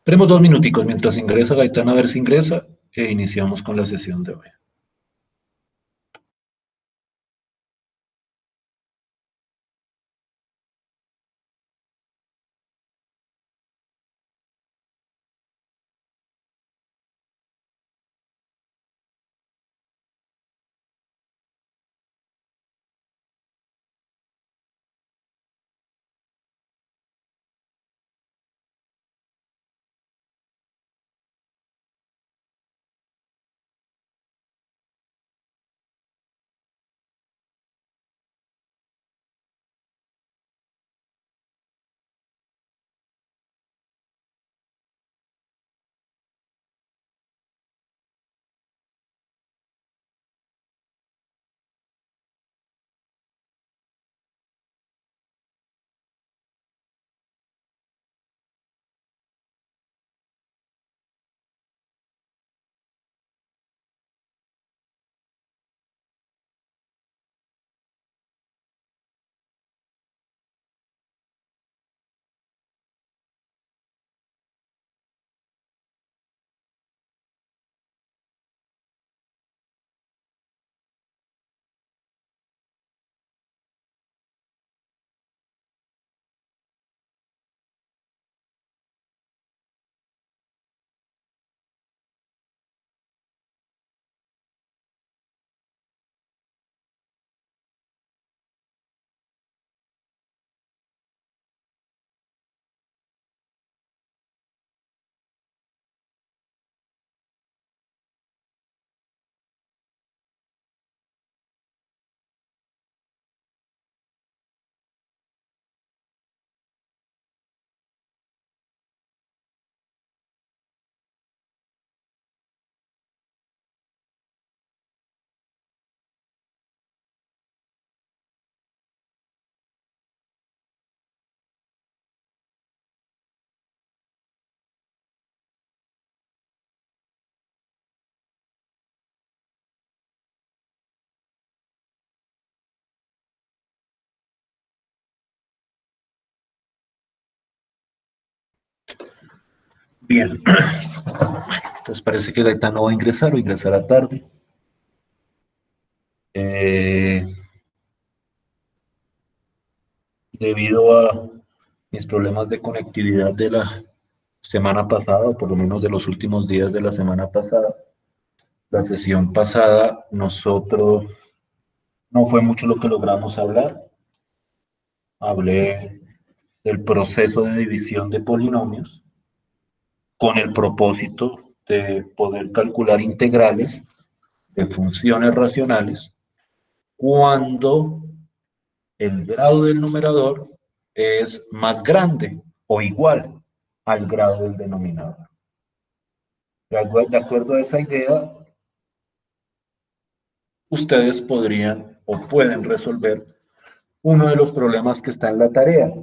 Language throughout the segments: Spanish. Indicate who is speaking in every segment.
Speaker 1: Esperemos 2 minuticos mientras ingresa Gaitán, a ver si ingresa e iniciamos con la sesión de hoy. Bien, entonces parece que Gaitán no va a ingresar o ingresará tarde. Eh, Debido a mis problemas de conectividad de la semana pasada, o por lo menos de los últimos días de la semana pasada, la sesión pasada nosotros no fue mucho lo que logramos hablar. Hablé del proceso de división de polinomios con el propósito de poder calcular integrales de funciones racionales cuando el grado del numerador es más grande o igual al grado del denominador. De acuerdo a esa idea, ustedes podrían o pueden resolver uno de los problemas que está en la tarea,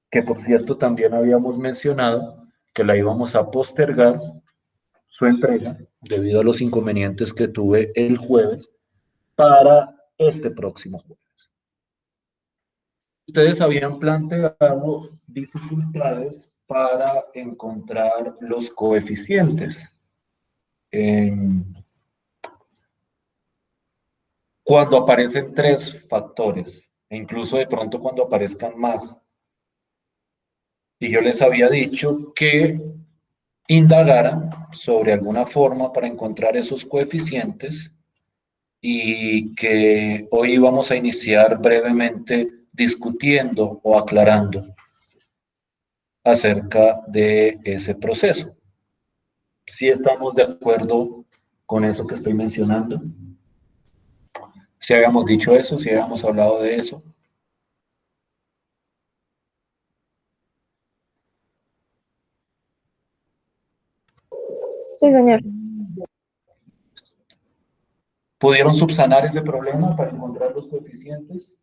Speaker 1: que por cierto también habíamos mencionado que la íbamos a postergar su entrega debido a los inconvenientes que tuve el jueves para este próximo jueves. Ustedes habían planteado dificultades para encontrar los coeficientes. Cuando aparecen 3 factores, e incluso de pronto cuando aparezcan más. Y yo les había dicho que indagaran sobre alguna forma para encontrar esos coeficientes y que hoy vamos a iniciar brevemente discutiendo o aclarando acerca de ese proceso. ¿Sí estamos de acuerdo con eso que estoy mencionando? ¿Sí habíamos dicho eso? ¿Sí habíamos hablado de eso?
Speaker 2: Sí, señor.
Speaker 1: ¿Pudieron subsanar ese problema para encontrar los coeficientes?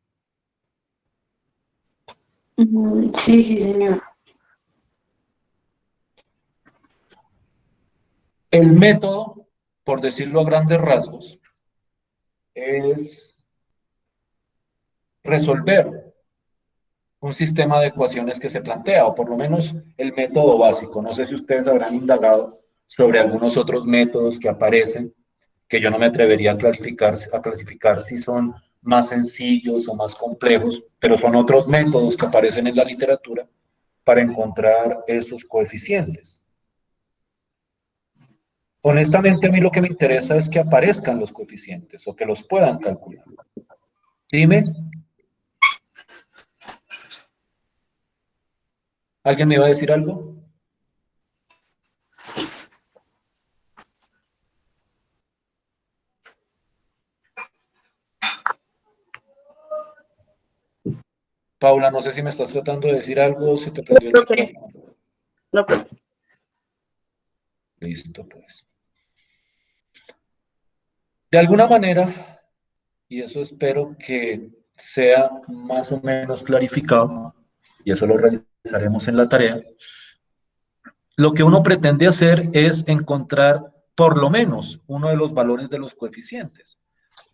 Speaker 2: Sí, sí, señor.
Speaker 1: El método, por decirlo a grandes rasgos, es resolver un sistema de ecuaciones que se plantea, o por lo menos el método básico. No sé si ustedes habrán indagado sobre algunos otros métodos que aparecen, que yo no me atrevería a clasificar si son más sencillos o más complejos, pero son otros métodos que aparecen en la literatura para encontrar esos coeficientes. Honestamente, a mí lo que me interesa es que aparezcan los coeficientes o que los puedan calcular. Dime, ¿alguien me iba a decir algo? Paula, no sé si me estás tratando de decir algo, si te
Speaker 2: No,
Speaker 1: prendió el
Speaker 2: profe.
Speaker 1: micrófono.
Speaker 2: No, profe.
Speaker 1: Listo, pues. De alguna manera, y eso espero que sea más o menos clarificado, y eso lo realizaremos en la tarea, lo que uno pretende hacer es encontrar por lo menos uno de los valores de los coeficientes,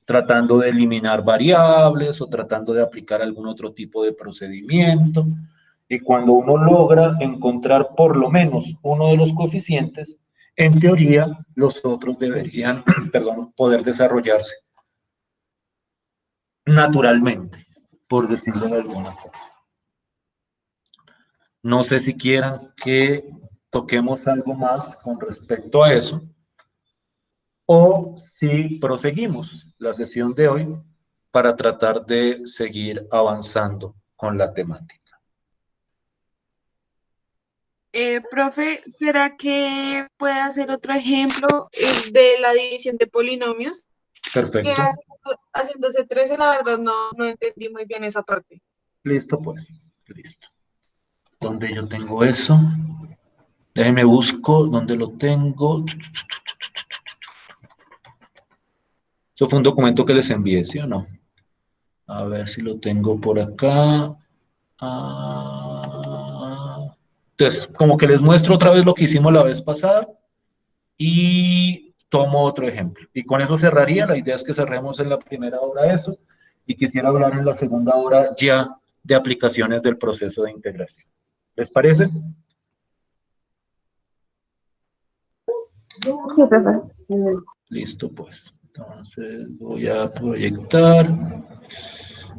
Speaker 1: tratando de eliminar variables o tratando de aplicar algún otro tipo de procedimiento. Y cuando uno logra encontrar por lo menos uno de los coeficientes, en teoría los otros deberían, perdón, poder desarrollarse naturalmente, por decirlo de alguna forma. No sé si quieran que toquemos algo más con respecto a eso o si proseguimos la sesión de hoy para tratar de seguir avanzando con la temática.
Speaker 3: Profe, ¿será que puede hacer otro ejemplo de la división de polinomios? Que
Speaker 1: Perfecto.
Speaker 3: haciéndose 13, la verdad no entendí muy bien esa parte.
Speaker 1: Listo, pues. Listo. ¿Dónde yo tengo eso? Déjeme busco. ¿Dónde lo tengo? Eso fue un documento que les envié, ¿sí o no? A ver si lo tengo por acá. Entonces, como que les muestro otra vez lo que hicimos la vez pasada y tomo otro ejemplo. Y con eso cerraría. La idea es que cerremos en la primera hora eso y quisiera hablar en la segunda hora ya de aplicaciones del proceso de integración. ¿Les parece?
Speaker 2: Sí, profe.
Speaker 1: Listo, pues. Entonces voy a proyectar.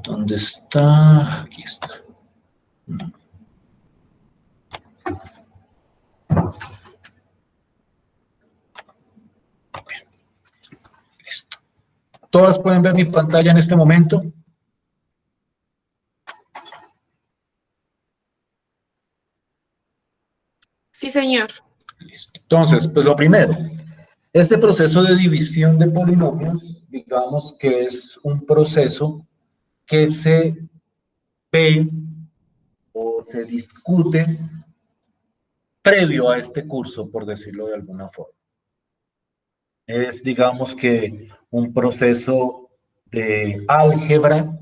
Speaker 1: ¿Dónde está? Aquí está. Listo. ¿Todas pueden ver mi pantalla en este momento?
Speaker 3: Sí, señor.
Speaker 1: Listo. Entonces, pues lo primero, este proceso de división de polinomios, digamos que es un proceso que se ve o se discute previo a este curso, por decirlo de alguna forma. Es, digamos que, un proceso de álgebra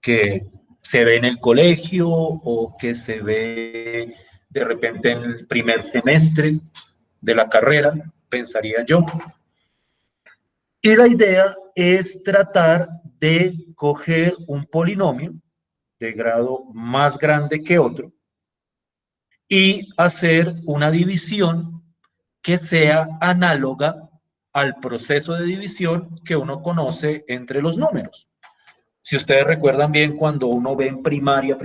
Speaker 1: que se ve en el colegio o que se ve de repente en el primer semestre de la carrera, pensaría yo. Y la idea es tratar de coger un polinomio de grado más grande que otro y hacer una división que sea análoga al proceso de división que uno conoce entre los números. Si ustedes recuerdan bien, cuando uno ve en primaria,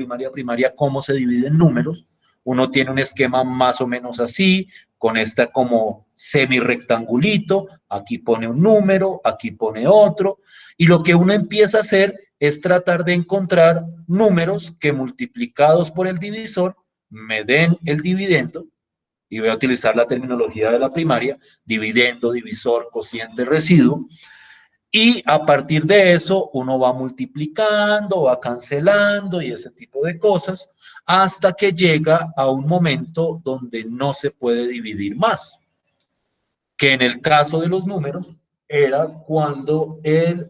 Speaker 1: cómo se dividen números, uno tiene un esquema más o menos así, con esta como semi-rectangulito, aquí pone un número, aquí pone otro, y lo que uno empieza a hacer es tratar de encontrar números que multiplicados por el divisor me den el dividendo, y voy a utilizar la terminología de la primaria, dividendo, divisor, cociente, residuo, y a partir de eso uno va multiplicando, va cancelando y ese tipo de cosas, hasta que llega a un momento donde no se puede dividir más, que en el caso de los números era cuando el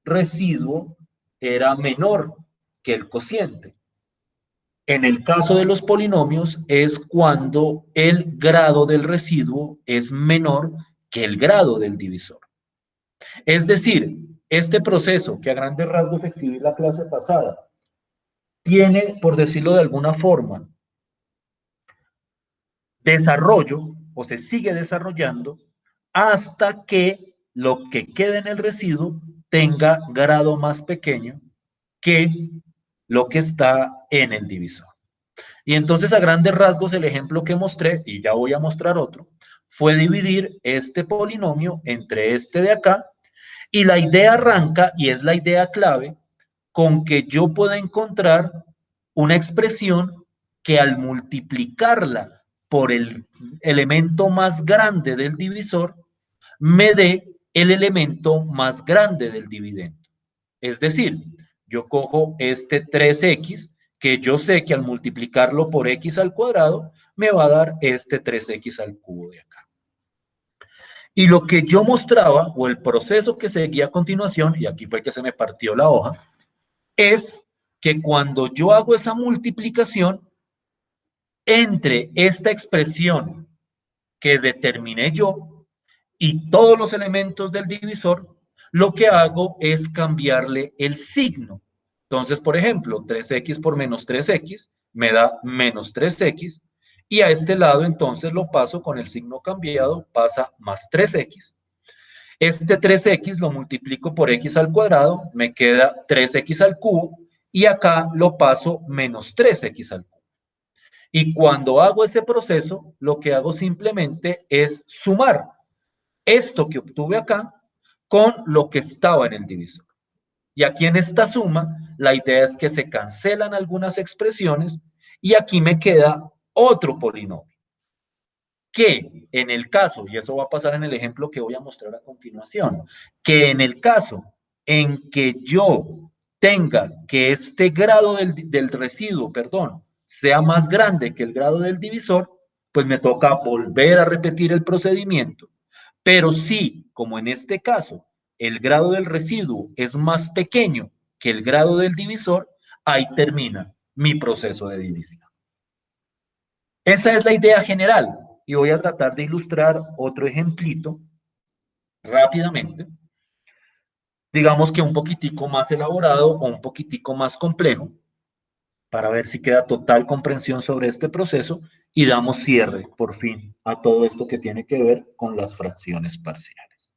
Speaker 1: residuo era menor que el cociente. En el caso de los polinomios es cuando el grado del residuo es menor que el grado del divisor. Es decir, este proceso que a grandes rasgos exhibí la clase pasada, tiene, por decirlo de alguna forma, desarrollo o se sigue desarrollando hasta que lo que quede en el residuo tenga grado más pequeño que lo que está en el divisor. Y entonces a grandes rasgos el ejemplo que mostré, y ya voy a mostrar otro, fue dividir este polinomio entre este de acá, y la idea arranca, y es la idea clave, con que yo pueda encontrar una expresión que al multiplicarla por el elemento más grande del divisor, me dé el elemento más grande del dividendo. Es decir, yo cojo este 3x, que yo sé que al multiplicarlo por x al cuadrado, me va a dar este 3x al cubo de acá. Y lo que yo mostraba, o el proceso que seguía a continuación, y aquí fue que se me partió la hoja, es que cuando yo hago esa multiplicación entre esta expresión que determiné yo y todos los elementos del divisor, lo que hago es cambiarle el signo. Entonces, por ejemplo, 3x por menos 3x me da menos 3x, y a este lado entonces lo paso con el signo cambiado, pasa más 3x. Este 3x lo multiplico por x al cuadrado, me queda 3x al cubo, y acá lo paso menos 3x al cubo. Y cuando hago ese proceso, lo que hago simplemente es sumar esto que obtuve acá con lo que estaba en el divisor. Y aquí en esta suma, la idea es que se cancelan algunas expresiones y aquí me queda otro polinomio. Que en el caso, y eso va a pasar en el ejemplo que voy a mostrar a continuación, que en el caso en que yo tenga que este grado del residuo, perdón, sea más grande que el grado del divisor, pues me toca volver a repetir el procedimiento. Pero si, como en este caso, el grado del residuo es más pequeño que el grado del divisor, ahí termina mi proceso de división. Esa es la idea general y voy a tratar de ilustrar otro ejemplito rápidamente. Digamos que un poquitico más elaborado o un poquitico más complejo para ver si queda total comprensión sobre este proceso y damos cierre, por fin, a todo esto que tiene que ver con las fracciones parciales.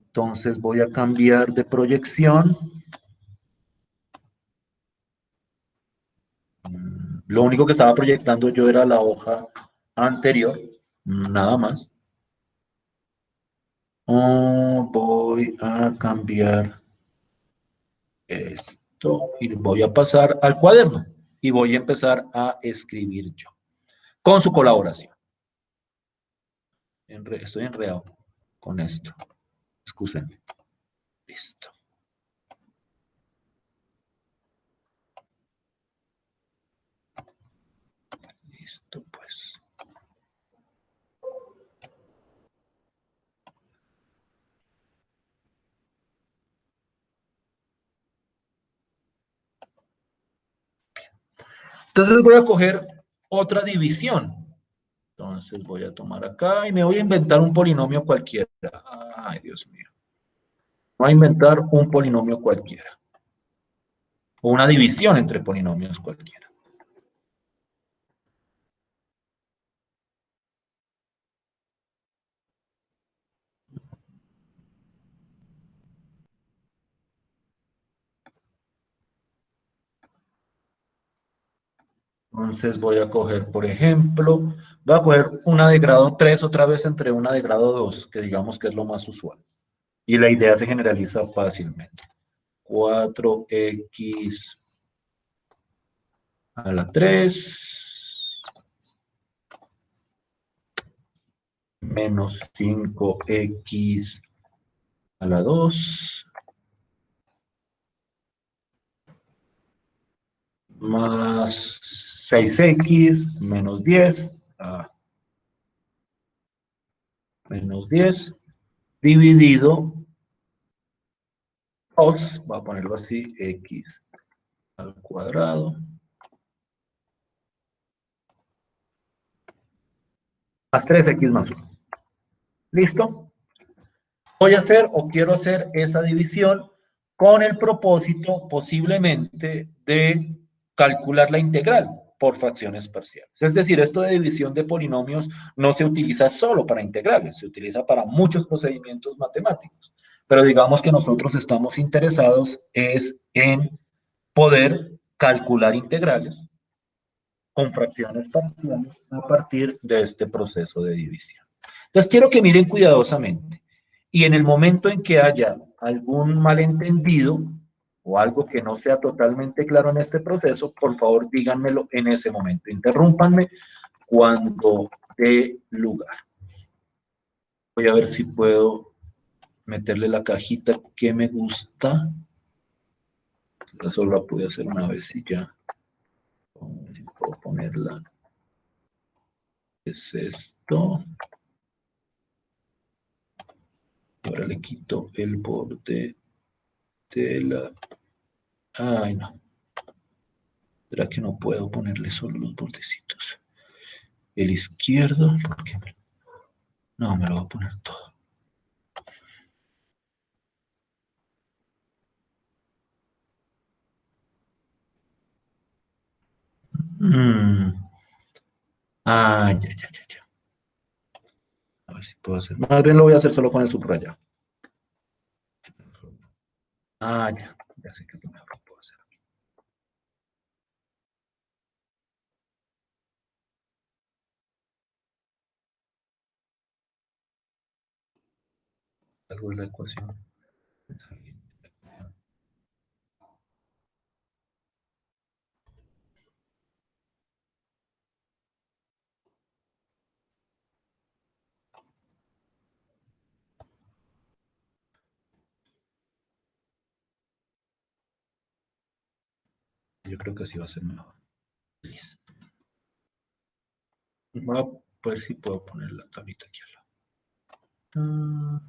Speaker 1: Entonces voy a cambiar de proyección. Lo único que estaba proyectando yo era la hoja anterior, nada más. Voy a cambiar esto y voy a pasar al cuaderno y voy a empezar a escribir yo, con su colaboración. Estoy enredado con esto. Excúsenme. Listo. Listo, pues. Entonces voy a coger otra división. Entonces voy a tomar acá y me voy a inventar un polinomio cualquiera. Ay, Dios mío. Voy a inventar un polinomio cualquiera. O una división entre polinomios cualquiera. Entonces voy a coger, por ejemplo, voy a coger una de grado 3 otra vez entre una de grado 2, que digamos que es lo más usual. Y la idea se generaliza fácilmente. 4x a la 3 menos 5x a la 2 más 6x menos 10 menos 10 dividido 2, voy a ponerlo así, x al cuadrado más 3x más 1. ¿Listo? Voy a hacer o quiero hacer esa división con el propósito posiblemente de calcular la integral por fracciones parciales. Es decir, esto de división de polinomios no se utiliza solo para integrales, se utiliza para muchos procedimientos matemáticos. Pero digamos que nosotros estamos interesados es en poder calcular integrales con fracciones parciales a partir de este proceso de división. Entonces, quiero que miren cuidadosamente. Y en el momento en que haya algún malentendido o algo que no sea totalmente claro en este proceso, por favor díganmelo en ese momento. Interrúmpanme cuando dé lugar. Voy a ver si puedo meterle la cajita que me gusta. Solo la pude hacer una vez y ya. Vamos a ver si puedo ponerla. Es esto. Ahora le quito el borde de la... Ay, no. ¿Será que no puedo ponerle solo los bordecitos? El izquierdo, ¿por qué? No, me lo voy a poner todo. Ah, ya. A ver si puedo hacer. Más bien lo voy a hacer solo con el subrayado. Ah, ya sé que es lo mejor que puedo hacer. Algo es la ecuación. Yo creo que así va a ser mejor. Listo. Voy a ver si puedo poner la tablita aquí al lado.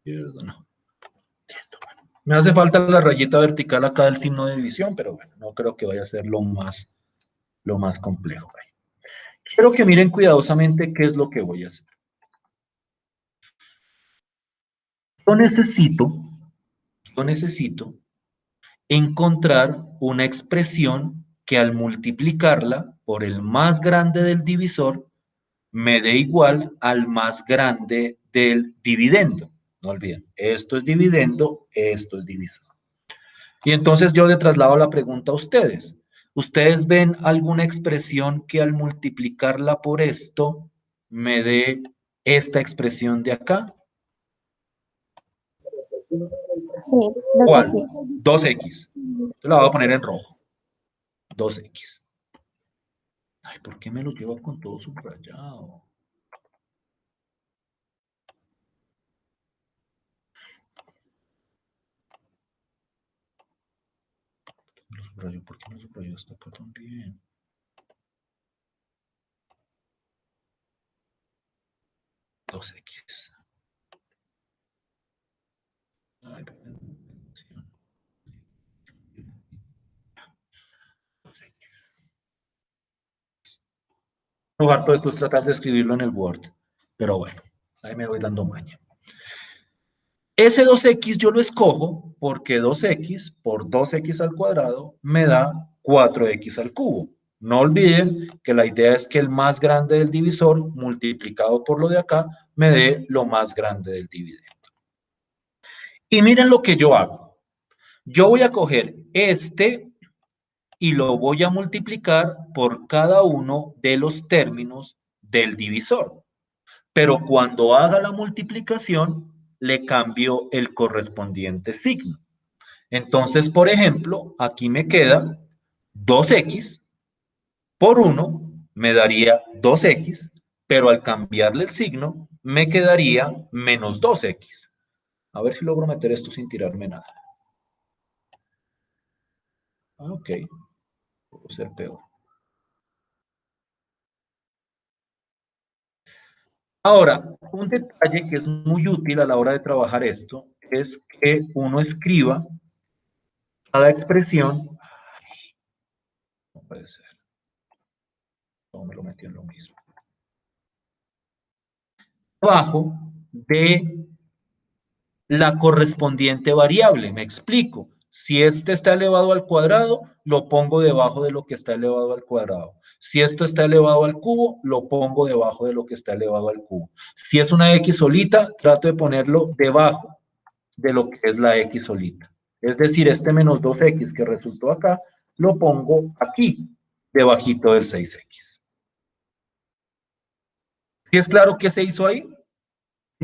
Speaker 1: Izquierdo, no. Listo. Bueno. Me hace falta la rayita vertical acá del signo de división, pero bueno, no creo que vaya a ser lo más complejo ahí. Quiero que miren cuidadosamente qué es lo que voy a hacer. Yo necesito encontrar una expresión que al multiplicarla por el más grande del divisor me dé igual al más grande del dividendo. No olviden, esto es dividendo, esto es divisor. Y entonces yo le traslado la pregunta a ustedes. ¿Ustedes ven alguna expresión que al multiplicarla por esto me dé esta expresión de acá?
Speaker 2: Sí, dos
Speaker 1: ¿Cuál?
Speaker 2: X.
Speaker 1: 2x. Yo la voy a poner en rojo. 2x. Ay, ¿por qué me lo llevo con todo subrayado? ¿Por qué no subrayo hasta acá también? 2x. Ay, perdón. 2x. Lo harto de esto es tratar de escribirlo en el Word. Pero bueno, ahí me voy dando maña. Ese 2x yo lo escojo porque 2x por 2x al cuadrado me da 4x al cubo. No olviden que la idea es que el más grande del divisor multiplicado por lo de acá me dé lo más grande del dividendo. Y miren lo que yo hago. Yo voy a coger este y lo voy a multiplicar por cada uno de los términos del divisor. Pero cuando haga la multiplicación, le cambio el correspondiente signo. Entonces, por ejemplo, aquí me queda 2x por 1 me daría 2x, pero al cambiarle el signo me quedaría menos 2x. A ver si logro meter esto sin tirarme nada. Ok, puedo ser peor. Ahora, un detalle que es muy útil a la hora de trabajar esto es que uno escriba cada expresión. No puede ser. No me lo metí en lo mismo. Abajo de la correspondiente variable. Me explico. Si este está elevado al cuadrado, lo pongo debajo de lo que está elevado al cuadrado. Si esto está elevado al cubo, lo pongo debajo de lo que está elevado al cubo. Si es una X solita, trato de ponerlo debajo de lo que es la X solita. Es decir, este menos 2X que resultó acá, lo pongo aquí, debajito del 6X. ¿Sí es claro qué se hizo ahí?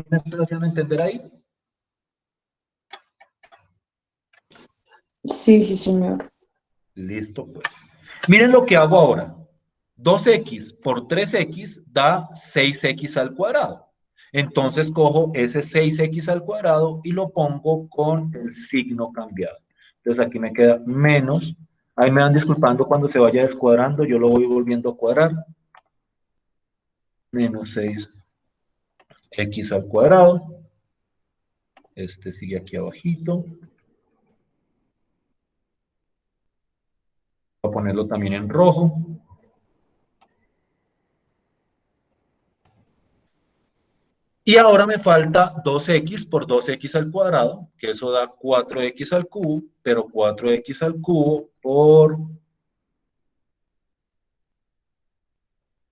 Speaker 1: ¿Me estoy haciendo entender ahí?
Speaker 2: Sí, sí, señor.
Speaker 1: Listo, pues. Miren lo que hago ahora. 2X por 3X da 6X al cuadrado. Entonces cojo ese 6X al cuadrado y lo pongo con el signo cambiado. Entonces aquí me queda menos. Ahí me van disculpando cuando se vaya descuadrando, yo lo voy volviendo a cuadrar. Menos 6X al cuadrado. Este sigue aquí abajito. Voy a ponerlo también en rojo. Y ahora me falta 2X por 2X al cuadrado, que eso da 4X al cubo, pero 4X al cubo por...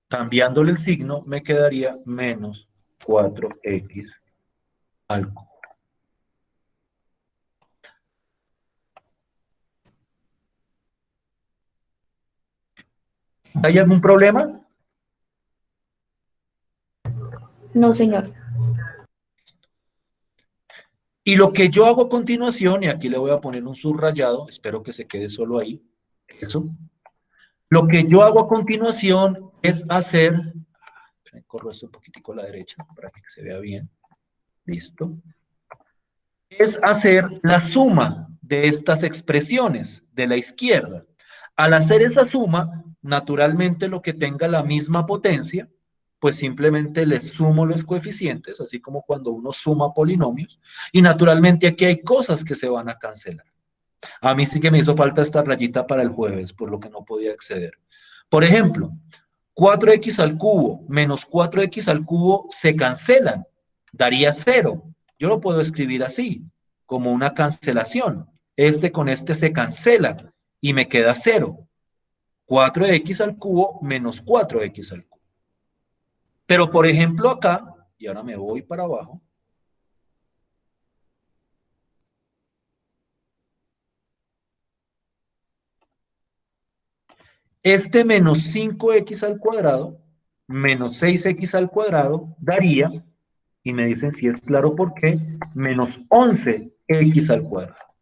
Speaker 1: Cambiándole el signo, me quedaría menos 4X al cubo. ¿Hay algún problema?
Speaker 2: No, señor.
Speaker 1: Y lo que yo hago a continuación, y aquí le voy a poner un subrayado, espero que se quede solo ahí, eso. Lo que yo hago a continuación es hacer, corro esto un poquitico a la derecha para que se vea bien, listo. Es hacer la suma de estas expresiones de la izquierda. Al hacer esa suma, naturalmente lo que tenga la misma potencia, pues simplemente le sumo los coeficientes, así como cuando uno suma polinomios, y naturalmente aquí hay cosas que se van a cancelar. A mí sí que me hizo falta esta rayita para el jueves, por lo que no podía acceder. Por ejemplo, 4x al cubo menos 4x al cubo se cancelan, daría 0. Yo lo puedo escribir así, como una cancelación. Este con este se cancela y me queda 0. 4x al cubo menos 4x al cubo. Pero por ejemplo acá, y ahora me voy para abajo, este menos 5x al cuadrado menos 6x al cuadrado daría, y me dicen si es claro por qué, menos 11x al cuadrado.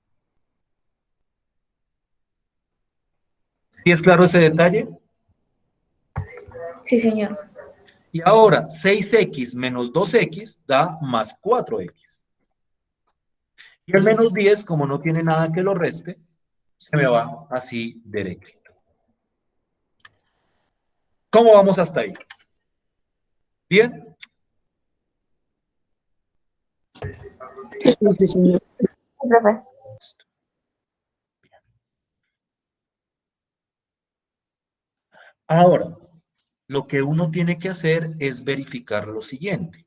Speaker 1: ¿Sí es claro ese detalle?
Speaker 2: Sí, señor.
Speaker 1: Y ahora 6x menos 2x da más 4x. Y el menos 10, como no tiene nada que lo reste, se me va así derecho. ¿Cómo vamos hasta ahí? ¿Bien?
Speaker 2: Sí, sí, señor. Profe.
Speaker 1: Ahora, lo que uno tiene que hacer es verificar lo siguiente.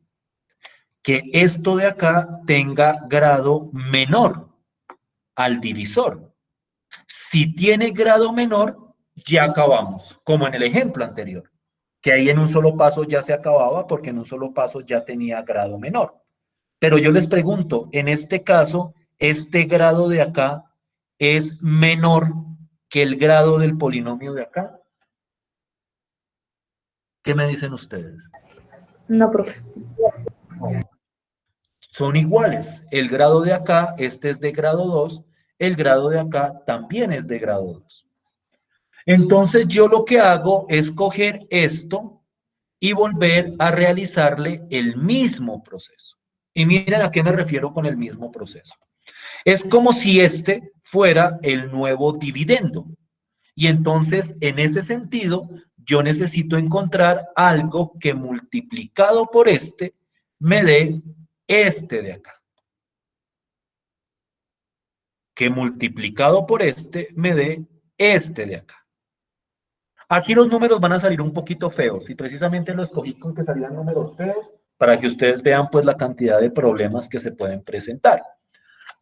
Speaker 1: Que esto de acá tenga grado menor al divisor. Si tiene grado menor, ya acabamos, como en el ejemplo anterior, que ahí en un solo paso ya se acababa porque en un solo paso ya tenía grado menor. Pero yo les pregunto, en este caso, este grado de acá es menor que el grado del polinomio de acá. ¿Qué me dicen ustedes?
Speaker 2: No, profe.
Speaker 1: Son iguales. El grado de acá, este es de grado 2, el grado de acá también es de grado 2. Entonces yo lo que hago es coger esto y volver a realizarle el mismo proceso. Y miren a qué me refiero con el mismo proceso. Es como si este fuera el nuevo dividendo. Y entonces, en ese sentido, yo necesito encontrar algo que multiplicado por este me dé este de acá. Que multiplicado por este me dé este de acá. Aquí los números van a salir un poquito feos y precisamente lo escogí con que salían números feos para que ustedes vean pues la cantidad de problemas que se pueden presentar.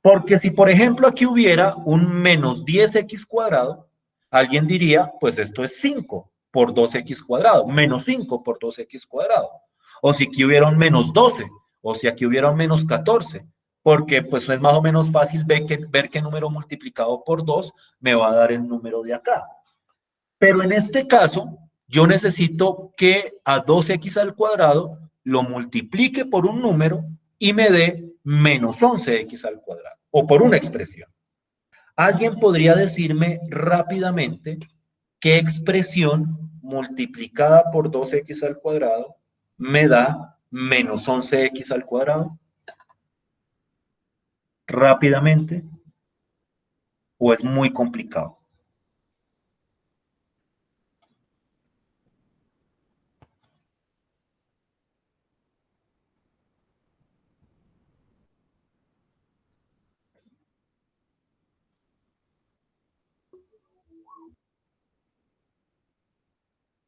Speaker 1: Porque si, por ejemplo, aquí hubiera un menos 10x cuadrado, alguien diría, pues esto es 5 por 2x cuadrado, menos 5 por 2x cuadrado. O si aquí hubiera un menos 12, o si aquí hubiera un menos 14, porque pues es más o menos fácil ver qué número multiplicado por 2 me va a dar el número de acá. Pero en este caso, yo necesito que a 2x al cuadrado lo multiplique por un número y me dé menos 11x al cuadrado, o por una expresión. ¿Alguien podría decirme rápidamente qué expresión multiplicada por 2x al cuadrado me da menos 11x al cuadrado? Rápidamente, ¿o es muy complicado?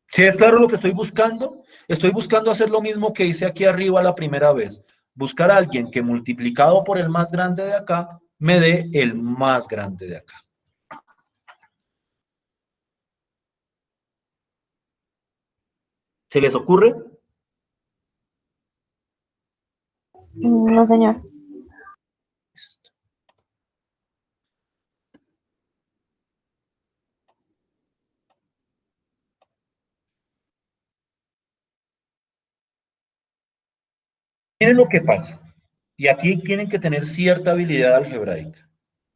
Speaker 1: Si es claro lo que estoy buscando hacer lo mismo que hice aquí arriba la primera vez. Buscar a alguien que multiplicado por el más grande de acá me dé el más grande de acá. ¿Se les ocurre?
Speaker 2: No, señor.
Speaker 1: Miren lo que pasa. Y aquí tienen que tener cierta habilidad algebraica.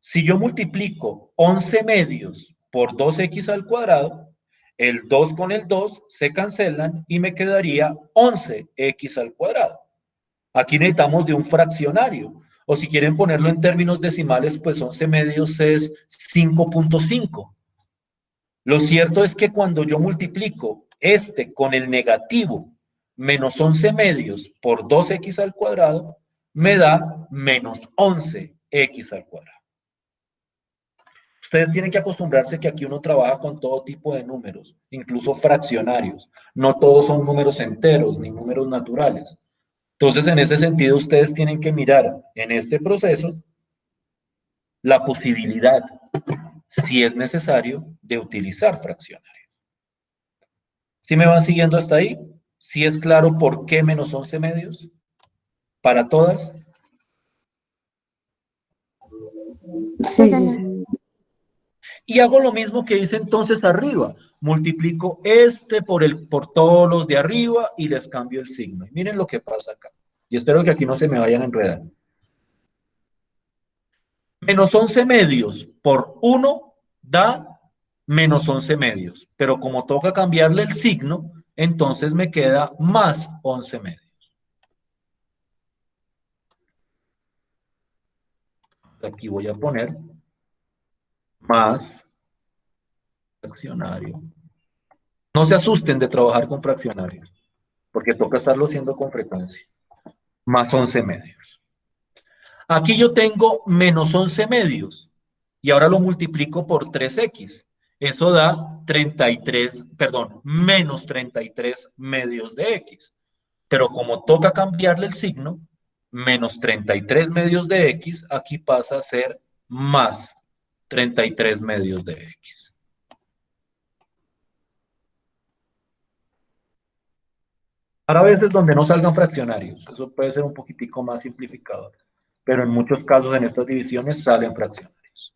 Speaker 1: Si yo multiplico 11 medios por 2x al cuadrado, el 2 con el 2 se cancelan y me quedaría 11x al cuadrado. Aquí necesitamos de un fraccionario. O si quieren ponerlo en términos decimales, pues 11 medios es 5.5. Lo cierto es que cuando yo multiplico este con el negativo menos 11 medios por 2x al cuadrado, me da menos 11x al cuadrado. Ustedes tienen que acostumbrarse que aquí uno trabaja con todo tipo de números, incluso fraccionarios. No todos son números enteros ni números naturales. Entonces, en ese sentido, ustedes tienen que mirar en este proceso la posibilidad, si es necesario, de utilizar fraccionarios. ¿Sí me van siguiendo hasta ahí? ¿Sí es claro por qué menos 11 medios? ¿Para todas?
Speaker 2: Sí, sí.
Speaker 1: Y hago lo mismo que hice entonces arriba. Multiplico este por todos los de arriba y les cambio el signo. Y miren lo que pasa acá. Y espero que aquí no se me vayan a enredar. Menos 11 medios por 1 da menos 11 medios. Pero como toca cambiarle el signo, entonces me queda más 11 medios. Aquí voy a poner más fraccionario. No se asusten de trabajar con fraccionarios, porque toca estarlo haciendo con frecuencia. Más 11 medios. Aquí yo tengo menos 11 medios y ahora lo multiplico por 3x. Eso da 33, perdón, menos 33 medios de x. Pero como toca cambiarle el signo, menos 33 medios de x, aquí pasa a ser más 33 medios de x. Para veces donde no salgan fraccionarios, eso puede ser un poquitico más simplificador, pero en muchos casos en estas divisiones salen fraccionarios.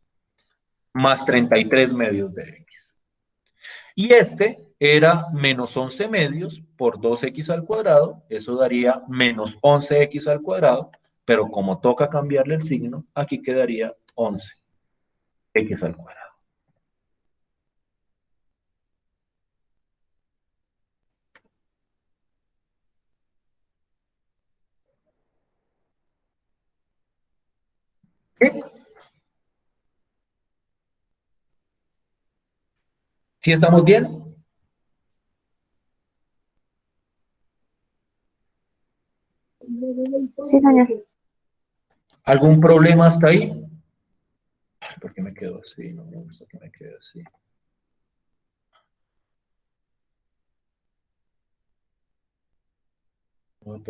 Speaker 1: Más 33 medios de x. Y este era menos 11 medios por 2x al cuadrado, eso daría menos 11x al cuadrado, pero como toca cambiarle el signo, aquí quedaría 11x al cuadrado. ¿Sí? ¿Sí estamos bien?
Speaker 2: Sí, señor.
Speaker 1: ¿Algún problema hasta ahí? ¿Por qué me quedo así? No me gusta que me quede así. No voy a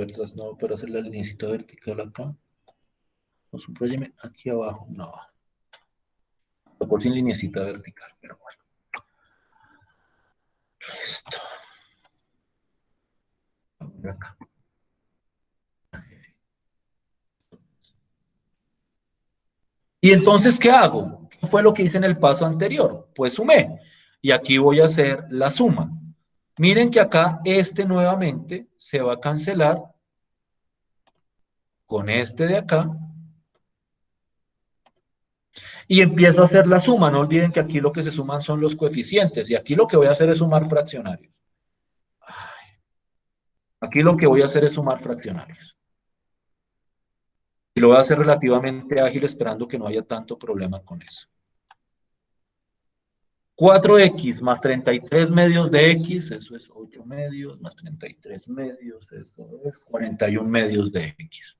Speaker 1: poder hacer la lineecita vertical acá. No, subrayeme aquí abajo. No. Por sin lineecita vertical, pero bueno. Listo. Acá. Y entonces, ¿qué hago? ¿Qué fue lo que hice en el paso anterior? Pues sumé. Y aquí voy a hacer la suma. Miren que acá este nuevamente se va a cancelar con este de acá. Y empiezo a hacer la suma. No olviden que aquí lo que se suman son los coeficientes. Y aquí lo que voy a hacer es sumar fraccionarios. Aquí lo que voy a hacer es sumar fraccionarios. Y lo voy a hacer relativamente ágil esperando que no haya tanto problema con eso. 4x más 33 medios de x, eso es 8 medios, más 33 medios, eso es 41 medios de x.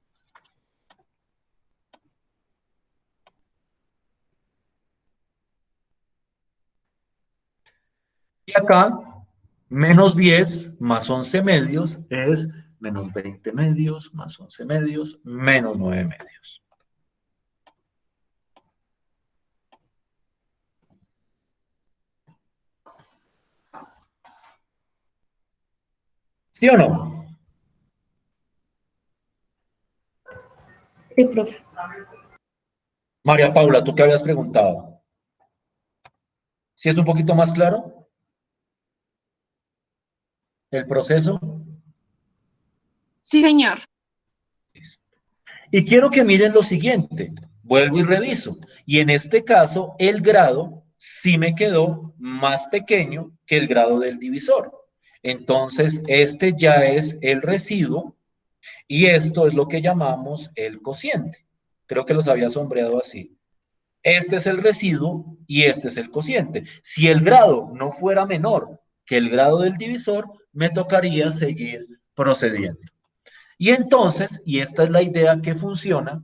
Speaker 1: Y acá, menos 10 más 11 medios es menos 20 medios, más 11 medios, menos 9 medios. ¿Sí o no?
Speaker 2: Sí, profe.
Speaker 1: María Paula, ¿tú qué habías preguntado? ¿Sí es un poquito más claro el proceso?
Speaker 3: Sí, señor.
Speaker 1: Y quiero que miren lo siguiente. Vuelvo y reviso. Y en este caso, el grado sí me quedó más pequeño que el grado del divisor. Entonces, este ya es el residuo y esto es lo que llamamos el cociente. Creo que los había sombreado así. Este es el residuo y este es el cociente. Si el grado no fuera menor que el grado del divisor, me tocaría seguir procediendo. Y entonces, y esta es la idea que funciona,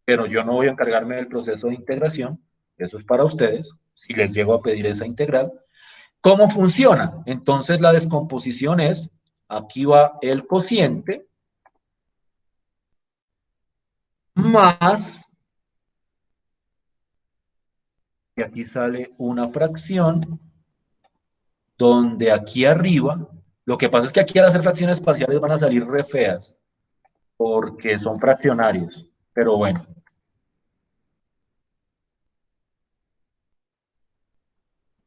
Speaker 1: pero yo no voy a encargarme del proceso de integración, eso es para ustedes, si les llego a pedir esa integral. ¿Cómo funciona? Entonces la descomposición es, aquí va el cociente, más, y aquí sale una fracción, donde aquí arriba, lo que pasa es que aquí al hacer fracciones parciales van a salir re feas, porque son fraccionarios, pero bueno.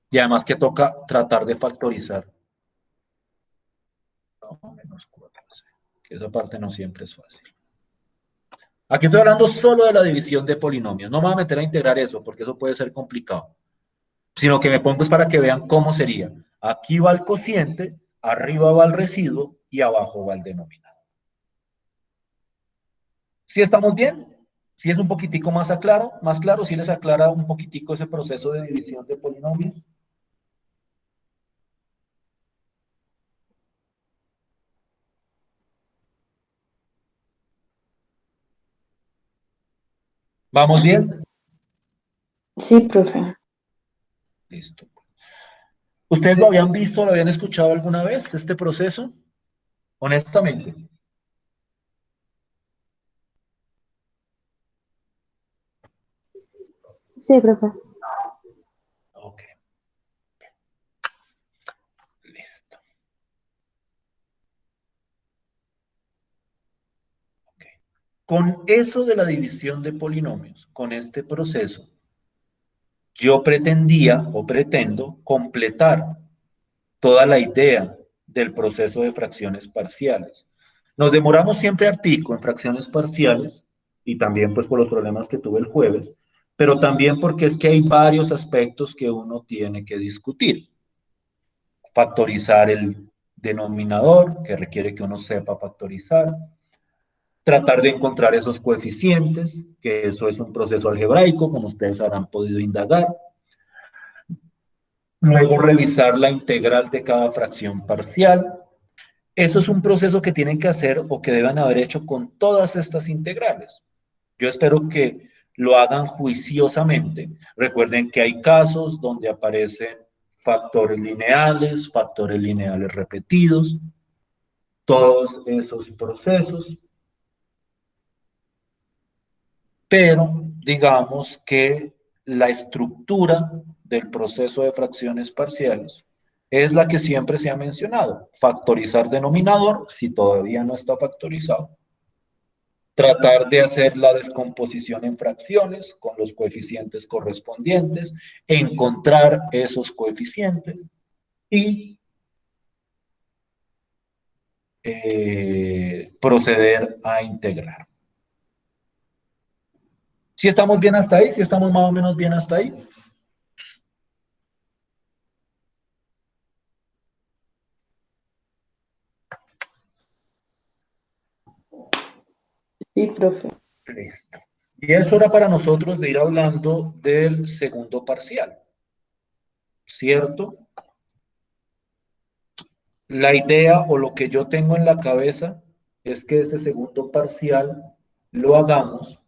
Speaker 1: Y además que toca tratar de factorizar. No, menos 4, que esa parte no siempre es fácil. Aquí estoy hablando solo de la división de polinomios. No me voy a meter a integrar eso, porque eso puede ser complicado. Sino que me pongo es para que vean cómo sería. Aquí va el cociente, arriba va el residuo y abajo va el denominador. ¿Sí estamos bien? ¿Sí es un poquitico más claro? ¿Más claro? ¿Sí les aclara un poquitico ese proceso de división de polinomios? ¿Vamos bien?
Speaker 2: Sí, profe.
Speaker 1: Listo. ¿Ustedes lo habían visto, lo habían escuchado alguna vez, este proceso? Honestamente.
Speaker 2: Sí, profe.
Speaker 1: Ok, listo. Okay. Con eso de la división de polinomios, con este proceso, yo pretendía o pretendo completar toda la idea del proceso de fracciones parciales. Nos demoramos siempre artico en fracciones parciales y también pues por los problemas que tuve el jueves, pero también porque es que hay varios aspectos que uno tiene que discutir. Factorizar el denominador, que requiere que uno sepa factorizar, tratar de encontrar esos coeficientes, que eso es un proceso algebraico, como ustedes habrán podido indagar. Luego revisar la integral de cada fracción parcial. Eso es un proceso que tienen que hacer o que deben haber hecho con todas estas integrales. Yo espero que lo hagan juiciosamente. Recuerden que hay casos donde aparecen factores lineales repetidos. todos esos procesos, pero digamos que la estructura del proceso de fracciones parciales es la que siempre se ha mencionado: factorizar denominador si todavía no está factorizado, tratar de hacer la descomposición en fracciones con los coeficientes correspondientes, encontrar esos coeficientes y proceder a integrar. ¿Sí estamos bien hasta ahí? ¿Sí estamos más o menos bien hasta ahí?
Speaker 2: Sí, profe.
Speaker 1: Listo. Y es hora para nosotros de ir hablando del segundo parcial, ¿cierto? La idea o lo que yo tengo en la cabeza es que ese segundo parcial lo hagamos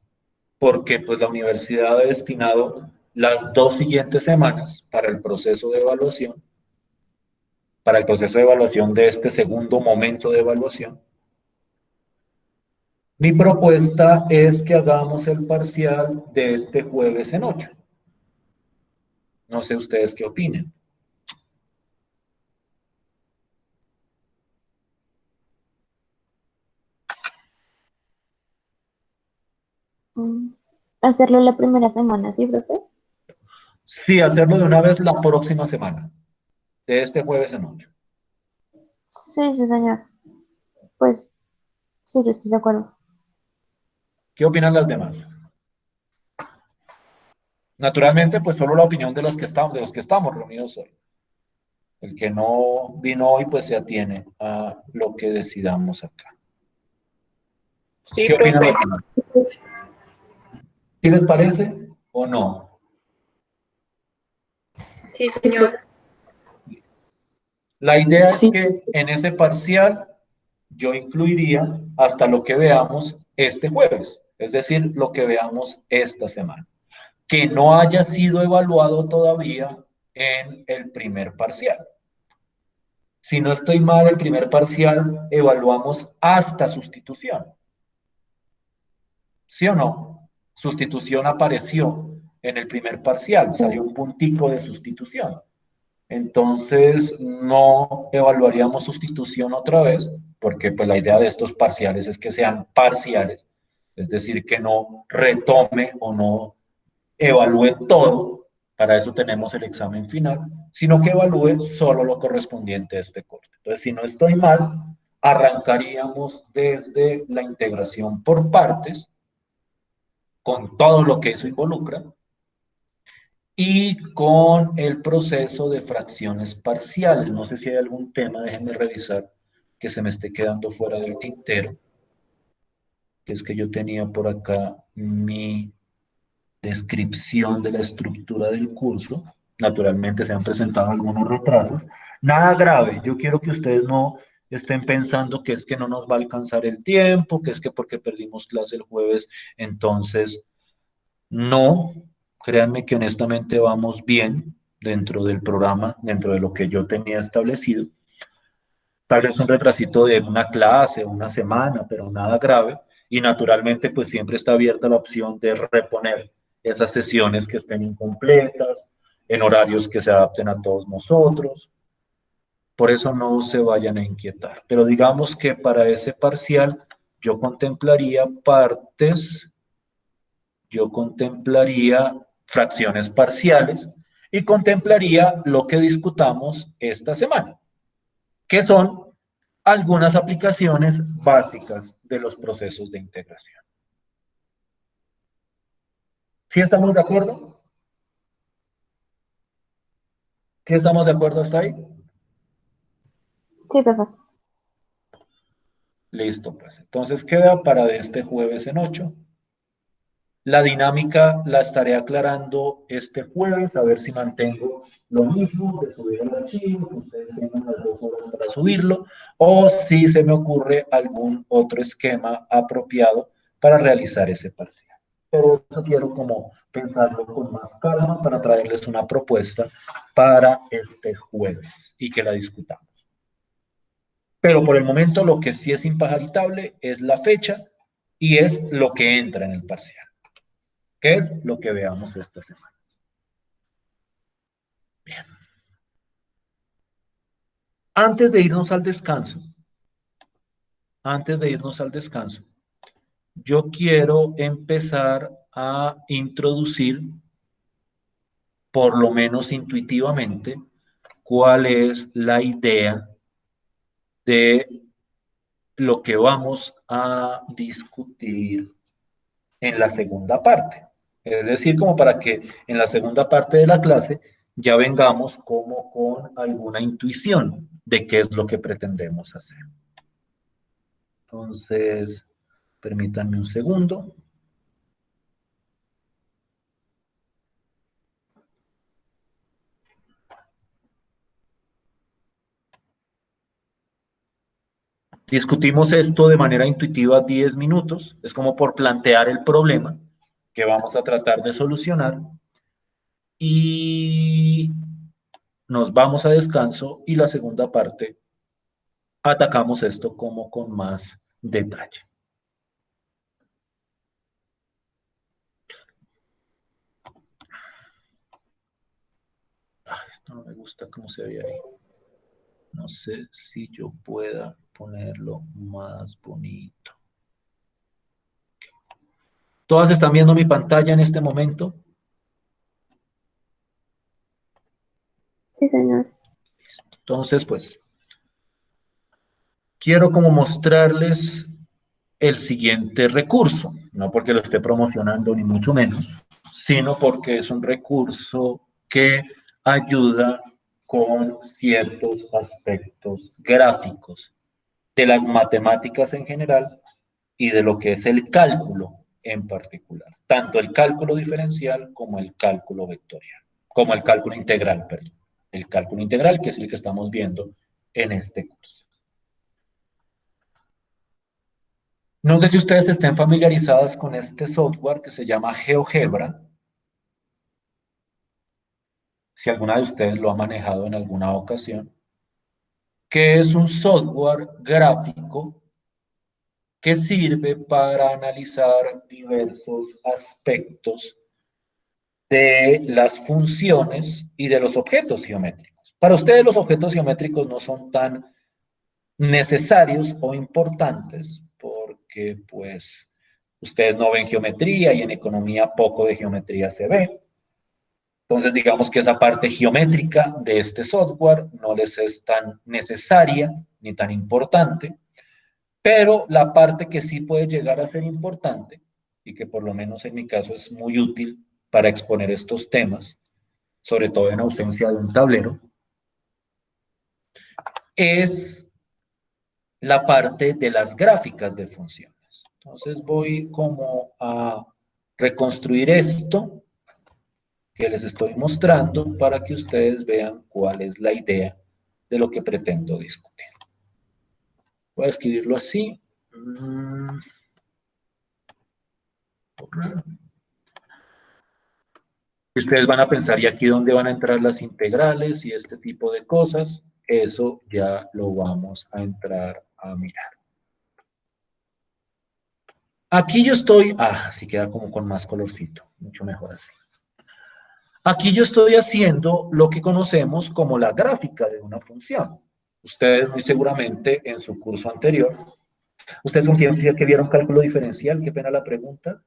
Speaker 1: porque pues la universidad ha destinado las 2 siguientes semanas para el proceso de evaluación, de este segundo momento de evaluación. Mi propuesta es que hagamos el parcial de este jueves en 8. No sé ustedes qué opinen.
Speaker 2: Hacerlo la primera semana, ¿sí, profe?
Speaker 1: Sí, hacerlo de una vez la próxima semana, de este jueves en 8.
Speaker 2: Sí, sí, señor. Pues sí, yo estoy de acuerdo.
Speaker 1: ¿Qué opinan las demás? Naturalmente, pues solo la opinión de los que estamos reunidos hoy. El que no vino hoy, pues se atiene a lo que decidamos acá.
Speaker 3: Sí,
Speaker 1: ¿Qué opinan los
Speaker 3: profe.
Speaker 1: demás? ¿Qué les parece o no?
Speaker 3: Sí, señor.
Speaker 1: La idea es
Speaker 2: Sí,
Speaker 1: que en ese parcial yo incluiría hasta lo que veamos este jueves, es decir, lo que veamos esta semana, que no haya sido evaluado todavía en el primer parcial. Si no estoy mal, el primer parcial evaluamos hasta sustitución. ¿Sí o no? Sustitución apareció en el primer parcial, salió un puntico de sustitución. Entonces, no evaluaríamos sustitución otra vez, porque pues la idea de estos parciales es que sean parciales, es decir, que no retome o no evalúe todo, para eso tenemos el examen final, sino que evalúe solo lo correspondiente a este corte. Entonces, si no estoy mal, arrancaríamos desde la integración por partes, con todo lo que eso involucra, y con el proceso de fracciones parciales. No sé si hay algún tema, déjenme revisar, que se me esté quedando fuera del tintero, que es que yo tenía por acá mi descripción de la estructura del curso. Naturalmente se han presentado algunos retrasos. Nada grave, yo quiero que ustedes no estén pensando que es que no nos va a alcanzar el tiempo, que es que porque perdimos clase el jueves, entonces no, créanme que honestamente vamos bien dentro del programa, dentro de lo que yo tenía establecido. Tal vez un retrasito de una clase, una semana, pero nada grave. Y naturalmente, pues siempre está abierta la opción de reponer esas sesiones que estén incompletas, en horarios que se adapten a todos nosotros. Por eso no se vayan a inquietar. Pero digamos que para ese parcial yo contemplaría fracciones parciales y contemplaría lo que discutamos esta semana, que son algunas aplicaciones básicas de los procesos de integración. ¿Sí estamos de acuerdo? ¿Sí estamos de acuerdo hasta ahí?
Speaker 2: sí, profe.
Speaker 1: Listo, pues. Entonces queda para de este jueves en 8. La dinámica la estaré aclarando este jueves, a ver si mantengo lo mismo de subir el archivo, que ustedes tengan las 2 horas para subirlo, o si se me ocurre algún otro esquema apropiado para realizar ese parcial. Pero eso quiero como pensarlo con más calma para traerles una propuesta para este jueves y que la discutamos. Pero por el momento lo que sí es impajaritable es la fecha y es lo que entra en el parcial, que es lo que veamos esta semana. Bien. Antes de irnos al descanso, yo quiero empezar a introducir, por lo menos intuitivamente, cuál es la idea de lo que vamos a discutir en la segunda parte. Es decir, como para que en la segunda parte de la clase ya vengamos como con alguna intuición de qué es lo que pretendemos hacer. Entonces, permítanme un segundo. Discutimos esto de manera intuitiva 10 minutos. Es como por plantear el problema que vamos a tratar de solucionar. Y nos vamos a descanso y la segunda parte atacamos esto como con más detalle. Esto no me gusta cómo se ve ahí. No sé si yo pueda ponerlo más bonito. ¿Todas están viendo mi pantalla en este momento?
Speaker 2: Sí, señor.
Speaker 1: Entonces, pues, quiero como mostrarles el siguiente recurso, no porque lo esté promocionando ni mucho menos, sino porque es un recurso que ayuda con ciertos aspectos gráficos de las matemáticas en general y de lo que es el cálculo en particular, tanto el cálculo diferencial como el cálculo vectorial, como el cálculo integral, perdón, el cálculo integral que es el que estamos viendo en este curso. No sé si ustedes estén familiarizadas con este software que se llama GeoGebra, si alguna de ustedes lo ha manejado en alguna ocasión, que es un software gráfico que sirve para analizar diversos aspectos de las funciones y de los objetos geométricos. Para ustedes los objetos geométricos no son tan necesarios o importantes porque pues ustedes no ven geometría y en economía poco de geometría se ve. Entonces digamos que esa parte geométrica de este software no les es tan necesaria ni tan importante, pero la parte que sí puede llegar a ser importante y que por lo menos en mi caso es muy útil para exponer estos temas, sobre todo en ausencia de un tablero, es la parte de las gráficas de funciones. Entonces voy como a reconstruir esto que les estoy mostrando para que ustedes vean cuál es la idea de lo que pretendo discutir. Voy a escribirlo así. Y ustedes van a pensar, ¿y aquí dónde van a entrar las integrales y este tipo de cosas? Eso ya lo vamos a entrar a mirar. Aquí yo estoy, así queda como con más colorcito, mucho mejor así. Aquí yo estoy haciendo lo que conocemos como la gráfica de una función. Ustedes muy seguramente en su curso anterior, ¿ustedes con quién que vieron cálculo diferencial? Qué pena la pregunta.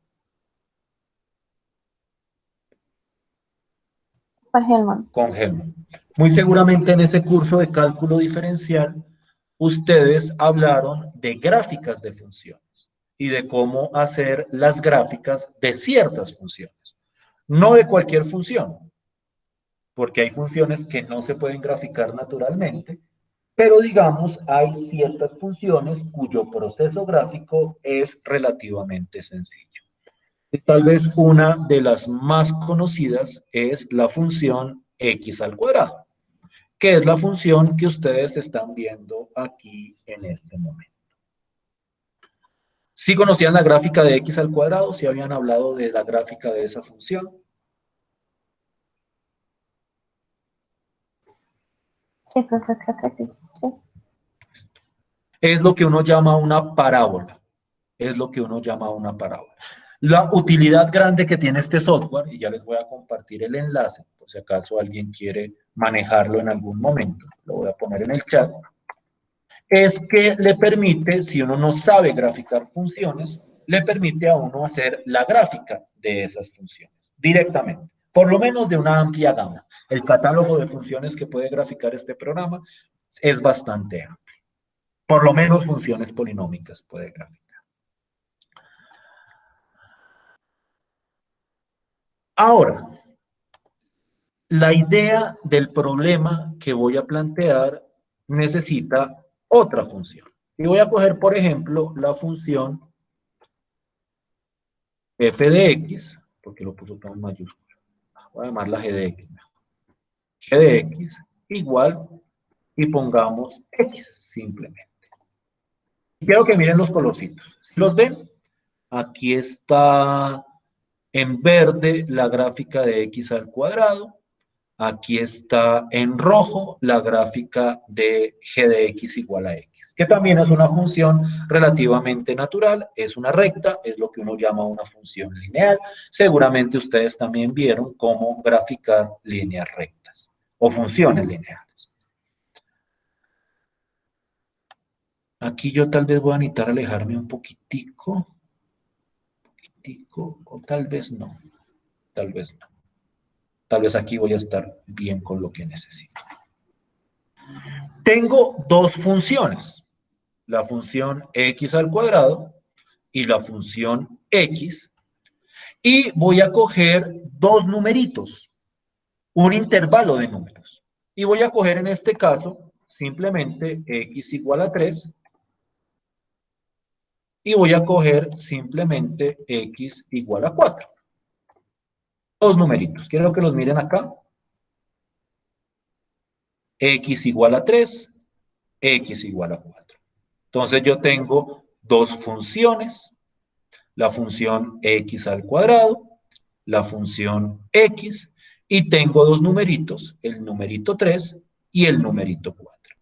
Speaker 2: Para Helman.
Speaker 1: Con Helmut. Muy seguramente en ese curso de cálculo diferencial, ustedes hablaron de gráficas de funciones y de cómo hacer las gráficas de ciertas funciones. No de cualquier función, porque hay funciones que no se pueden graficar naturalmente, pero digamos, hay ciertas funciones cuyo proceso gráfico es relativamente sencillo. Y tal vez una de las más conocidas es la función x al cuadrado, que es la función que ustedes están viendo aquí en este momento. ¿Sí conocían la gráfica de x al cuadrado? ¿Sí habían hablado de la gráfica de esa función?
Speaker 2: Sí, profe, creo que sí. Sí.
Speaker 1: Es lo que uno llama una parábola. Es lo que uno llama una parábola. La utilidad grande que tiene este software, y ya les voy a compartir el enlace, por si acaso alguien quiere manejarlo en algún momento, lo voy a poner en el chat, es que le permite, si uno no sabe graficar funciones, le permite a uno hacer la gráfica de esas funciones directamente, por lo menos de una amplia gama. El catálogo de funciones que puede graficar este programa es bastante amplio. Por lo menos funciones polinómicas puede graficar. Ahora, la idea del problema que voy a plantear necesita otra función. Y voy a coger, por ejemplo, la función f de x, porque lo puso todo en mayúscula. Voy a llamarla g de x. G de x igual, y pongamos x simplemente. Quiero que miren los colorcitos. ¿Sí los ven? Aquí está en verde la gráfica de x al cuadrado. Aquí está en rojo la gráfica de g de x igual a x, que también es una función relativamente natural, es una recta, es lo que uno llama una función lineal. Seguramente ustedes también vieron cómo graficar líneas rectas o funciones lineales. Aquí yo tal vez voy a necesitar alejarme un poquitico, o tal vez no, tal vez no. Tal vez aquí voy a estar bien con lo que necesito. Tengo dos funciones, la función x al cuadrado y la función x, y voy a coger dos numeritos, un intervalo de números, y voy a coger en este caso simplemente x igual a 3, y voy a coger simplemente x igual a 4. Dos numeritos, quiero que los miren acá, x igual a 3, x igual a 4. Entonces yo tengo dos funciones, la función x al cuadrado, la función x, y tengo dos numeritos, el numerito 3 y el numerito 4.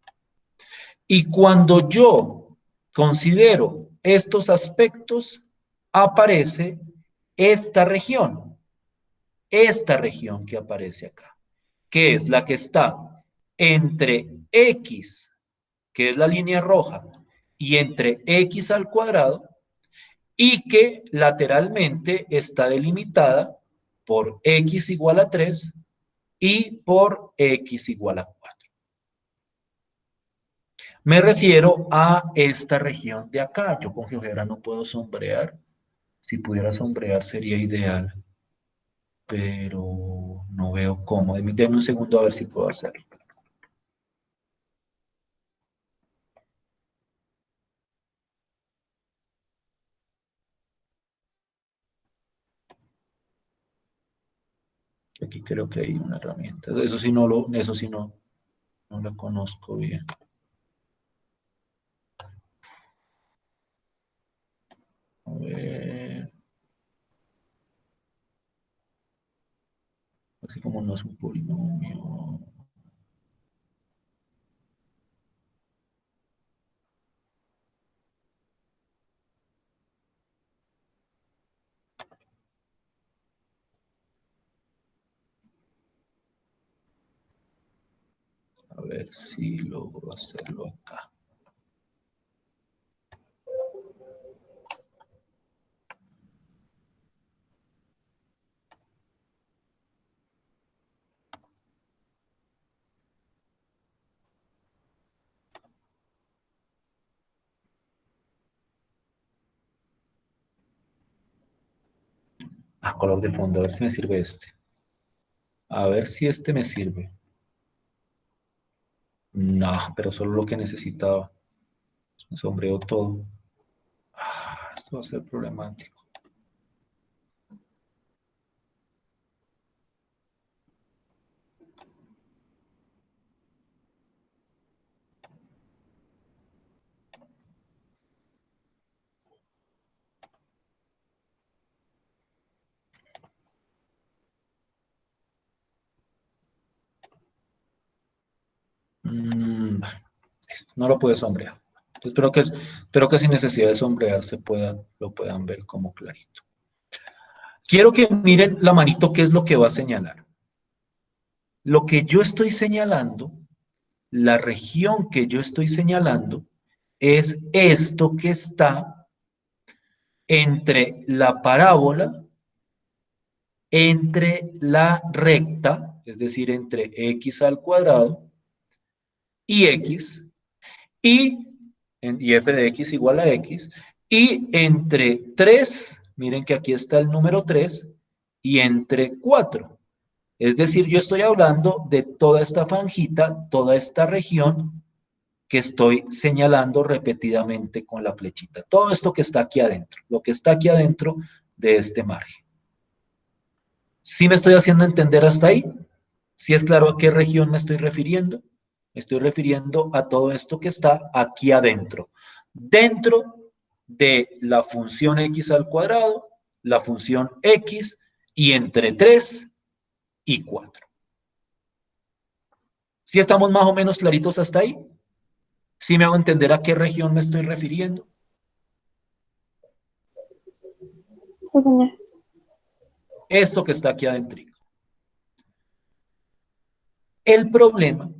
Speaker 1: Y cuando yo considero estos aspectos, aparece esta región que aparece acá, que es la que está entre x, que es la línea roja, y entre x al cuadrado, y que lateralmente está delimitada por x igual a 3 y por x igual a 4. Me refiero a esta región de acá. Yo con GeoGebra no puedo sombrear. Si pudiera sombrear sería ideal, pero no veo cómo. Denme un segundo a ver si puedo hacerlo. Aquí creo que hay una herramienta. Eso sí no la conozco bien. A ver. Así como no es un polinomio. A ver si logro hacerlo acá. Color de fondo, a ver si me sirve este. A ver si este me sirve. No, pero solo lo que necesitaba. Me sombreó todo. Esto va a ser problemático. No lo puedo sombrear. Espero que sin necesidad de sombrear lo puedan ver como clarito. Quiero que miren la manito, qué es lo que va a señalar. Lo que yo estoy señalando, la región que yo estoy señalando, es esto que está entre la parábola, entre la recta, es decir, entre x al cuadrado y x, y f de x igual a x, y entre 3, miren que aquí está el número 3, y entre 4. Es decir, yo estoy hablando de toda esta franjita, toda esta región que estoy señalando repetidamente con la flechita. Todo esto que está aquí adentro, lo que está aquí adentro de este margen. ¿Sí me estoy haciendo entender hasta ahí? ¿Sí es claro a qué región me estoy refiriendo? Me estoy refiriendo a todo esto que está aquí adentro. Dentro de la función x al cuadrado, la función x, y entre 3 y 4. ¿Sí estamos más o menos claritos hasta ahí? ¿Sí me hago entender a qué región me estoy refiriendo?
Speaker 2: Sí, señor.
Speaker 1: Esto que está aquí adentro. El problema,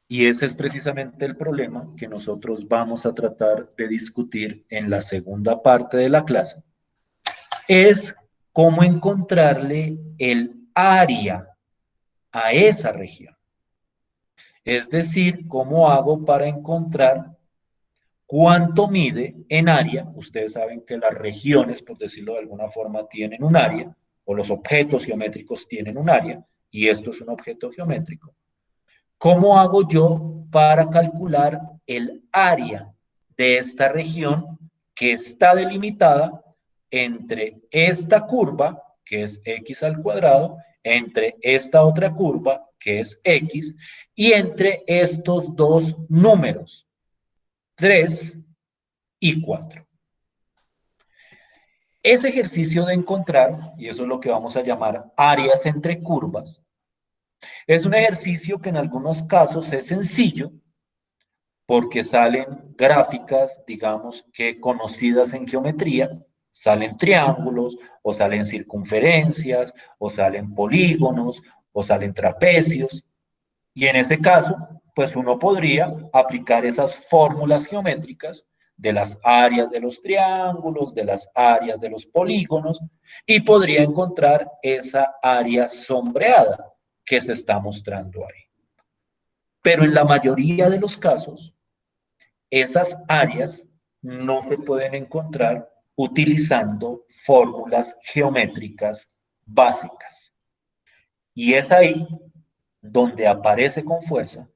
Speaker 1: y ese es precisamente el problema que nosotros vamos a tratar de discutir en la segunda parte de la clase, es cómo encontrarle el área a esa región. Es decir, cómo hago para encontrar cuánto mide en área. Ustedes saben que las regiones, por decirlo de alguna forma, tienen un área, o los objetos geométricos tienen un área, y esto es un objeto geométrico. ¿Cómo hago yo para calcular el área de esta región que está delimitada entre esta curva, que es x al cuadrado, entre esta otra curva, que es x, y entre estos dos números, 3 y 4? Ese ejercicio de encontrar, y eso es lo que vamos a llamar áreas entre curvas, es un ejercicio que en algunos casos es sencillo, porque salen gráficas, digamos, que conocidas en geometría, salen triángulos, o salen circunferencias, o salen polígonos, o salen trapecios, y en ese caso, pues uno podría aplicar esas fórmulas geométricas de las áreas de los triángulos, de las áreas de los polígonos, y podría encontrar esa área sombreada que se está mostrando ahí. Pero en la mayoría de los casos, esas áreas no se pueden encontrar utilizando fórmulas geométricas básicas. Y es ahí donde aparece con fuerza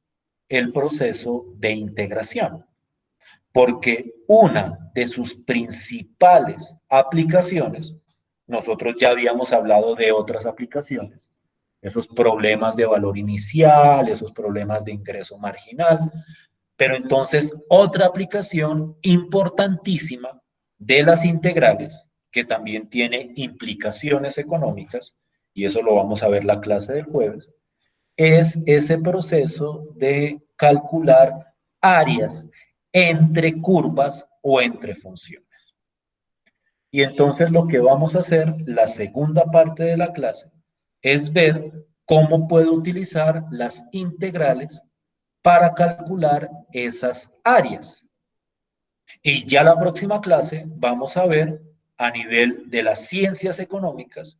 Speaker 1: el proceso de integración, porque una de sus principales aplicaciones, nosotros ya habíamos hablado de otras aplicaciones, esos problemas de valor inicial, esos problemas de ingreso marginal, pero entonces otra aplicación importantísima de las integrales, que también tiene implicaciones económicas, y eso lo vamos a ver la clase del jueves, es ese proceso de calcular áreas entre curvas o entre funciones. Y entonces lo que vamos a hacer, la segunda parte de la clase, es ver cómo puedo utilizar las integrales para calcular esas áreas. Y ya la próxima clase vamos a ver a nivel de las ciencias económicas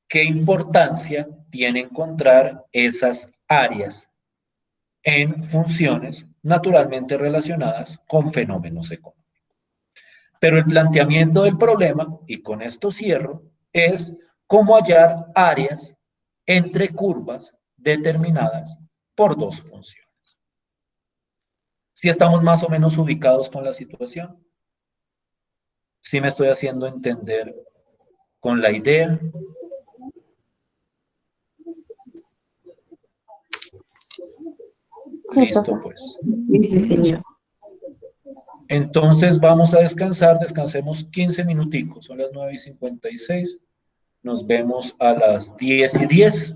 Speaker 1: qué importancia tiene encontrar esas áreas en funciones naturalmente relacionadas con fenómenos económicos. Pero el planteamiento del problema, y con esto cierro, es cómo hallar áreas entre curvas determinadas por dos funciones. ¿Sí estamos más o menos ubicados con la situación? ¿Sí me estoy haciendo entender con la idea?
Speaker 2: Sí,
Speaker 1: Listo,
Speaker 2: profe.
Speaker 1: pues.
Speaker 4: Sí, señor.
Speaker 1: Entonces vamos a descansar, descansemos 15 minuticos, son las 9:56, nos vemos a las 10:10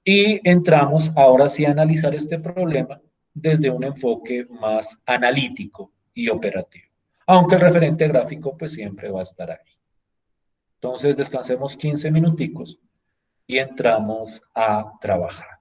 Speaker 1: y entramos ahora sí a analizar este problema desde un enfoque más analítico y operativo. Aunque el referente gráfico pues siempre va a estar ahí. Entonces descansemos 15 minuticos y entramos a trabajar.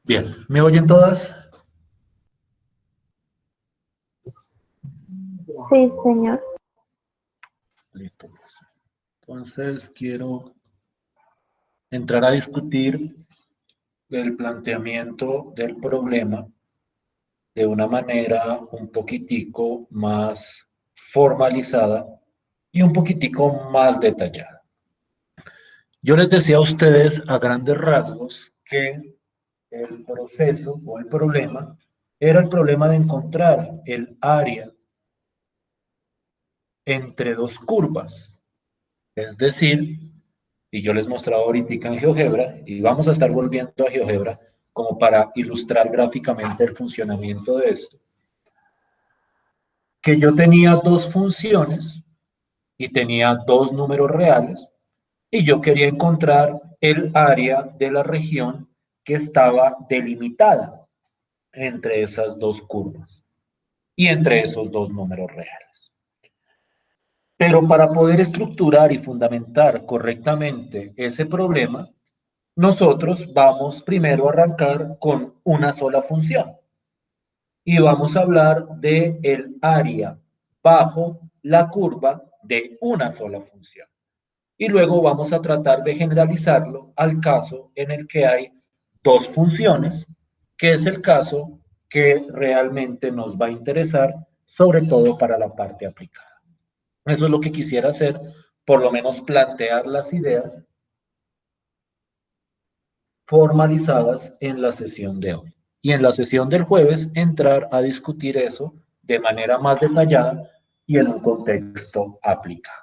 Speaker 1: Bien, ¿me oyen todas?
Speaker 2: Sí, señor.
Speaker 1: Listo, pues. Entonces quiero entrar a discutir el planteamiento del problema de una manera un poquitico más formalizada y un poquitico más detallada. Yo les decía a ustedes a grandes rasgos que el proceso o el problema era el problema de encontrar el área entre dos curvas. Es decir, y yo les mostraba ahorita en GeoGebra, y vamos a estar volviendo a GeoGebra como para ilustrar gráficamente el funcionamiento de esto, que yo tenía dos funciones y tenía dos números reales, y yo quería encontrar el área de la región que estaba delimitada entre esas dos curvas y entre esos dos números reales. Pero para poder estructurar y fundamentar correctamente ese problema, nosotros vamos primero a arrancar con una sola función y vamos a hablar de el área bajo la curva de una sola función. Y luego vamos a tratar de generalizarlo al caso en el que hay dos funciones, que es el caso que realmente nos va a interesar, sobre todo para la parte aplicada. Eso es lo que quisiera hacer, por lo menos plantear las ideas formalizadas en la sesión de hoy. Y en la sesión del jueves entrar a discutir eso de manera más detallada y en un contexto aplicado.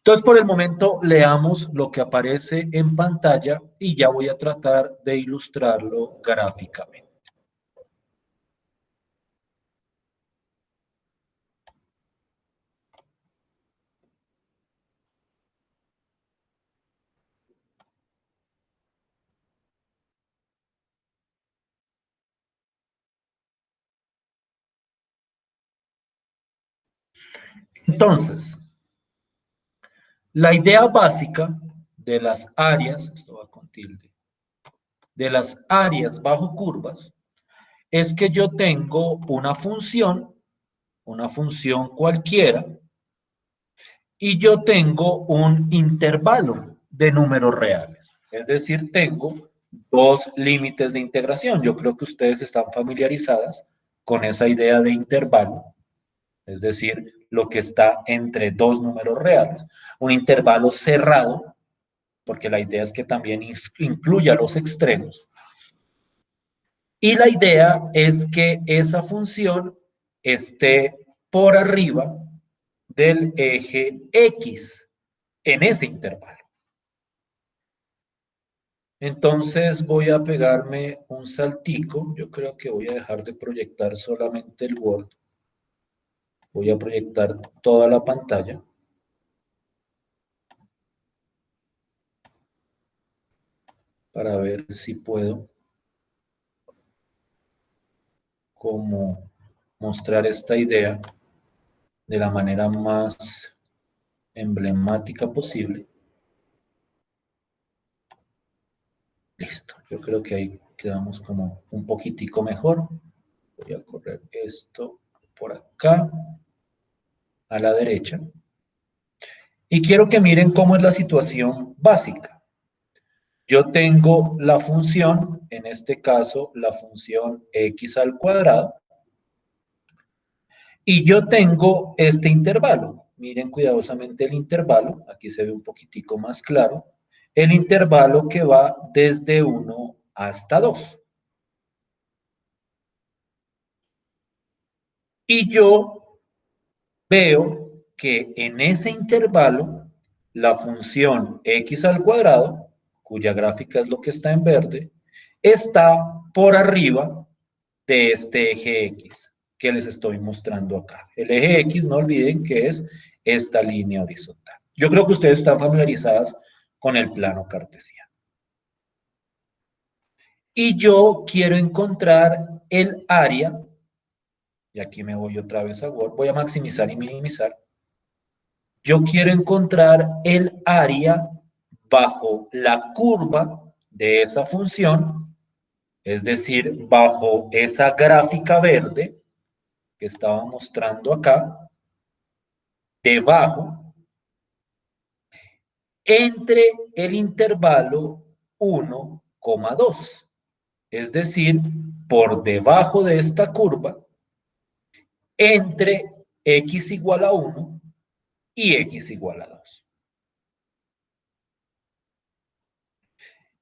Speaker 1: Entonces, por el momento, leamos lo que aparece en pantalla y ya voy a tratar de ilustrarlo gráficamente. Entonces, la idea básica de las áreas, esto va con tilde, de las áreas bajo curvas, es que yo tengo una función cualquiera, y yo tengo un intervalo de números reales. Es decir, tengo dos límites de integración. Yo creo que ustedes están familiarizadas con esa idea de intervalo, es decir, lo que está entre dos números reales. Un intervalo cerrado, porque la idea es que también incluya los extremos. Y la idea es que esa función esté por arriba del eje X en ese intervalo. Entonces voy a pegarme un saltico. Yo creo que voy a dejar de proyectar solamente el Word. Voy a proyectar toda la pantalla. Para ver si puedo como mostrar esta idea de la manera más emblemática posible. Listo, yo creo que ahí quedamos como un poquitico mejor. Voy a correr esto por acá, a la derecha. Y quiero que miren cómo es la situación básica. Yo tengo la función, en este caso, la función x al cuadrado, y yo tengo este intervalo. Miren cuidadosamente el intervalo, aquí se ve un poquitico más claro, el intervalo que va desde 1 hasta 2. Y yo veo que en ese intervalo, la función x al cuadrado, cuya gráfica es lo que está en verde, está por arriba de este eje X que les estoy mostrando acá. El eje X, no olviden que es esta línea horizontal. Yo creo que ustedes están familiarizadas con el plano cartesiano. Y yo quiero encontrar el área, y aquí me voy otra vez a Word, voy a maximizar y minimizar. Yo quiero encontrar el área bajo la curva de esa función Es decir, bajo esa gráfica verde que estaba mostrando acá, debajo, entre el intervalo 1,2. Es decir, por debajo de esta curva, entre x igual a 1 y x igual a 2.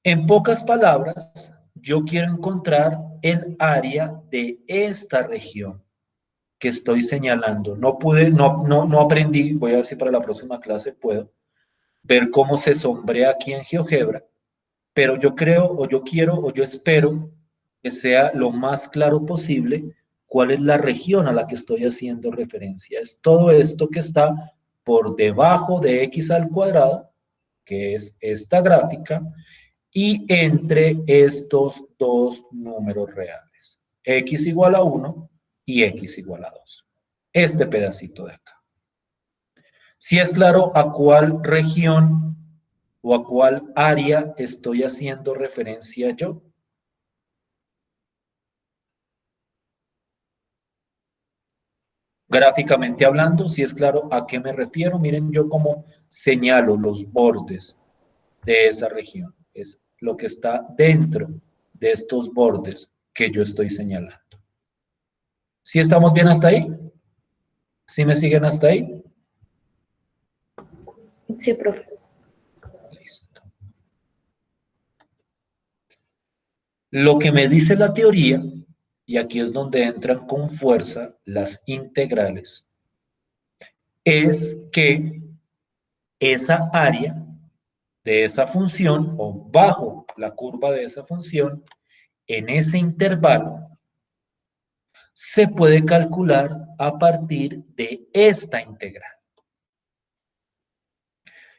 Speaker 1: En pocas palabras, yo quiero encontrar el área de esta región que estoy señalando. No aprendí, voy a ver si para la próxima clase puedo ver cómo se sombrea aquí en GeoGebra, pero yo creo, o yo quiero, o yo espero que sea lo más claro posible cuál es la región a la que estoy haciendo referencia. Es todo esto que está por debajo de x al cuadrado, que es esta gráfica, y entre estos dos números reales, x igual a 1 y x igual a 2. Este pedacito de acá. Si es claro a cuál región o a cuál área estoy haciendo referencia yo. Gráficamente hablando, si es claro a qué me refiero, miren yo cómo señalo los bordes de esa región. Es lo que está dentro de estos bordes que yo estoy señalando. ¿Sí estamos bien hasta ahí? ¿Sí me siguen hasta ahí?
Speaker 4: Sí, profe.
Speaker 1: Listo. Lo que me dice la teoría, y aquí es donde entran con fuerza las integrales, es que esa área de esa función o bajo la curva de esa función, en ese intervalo, se puede calcular a partir de esta integral.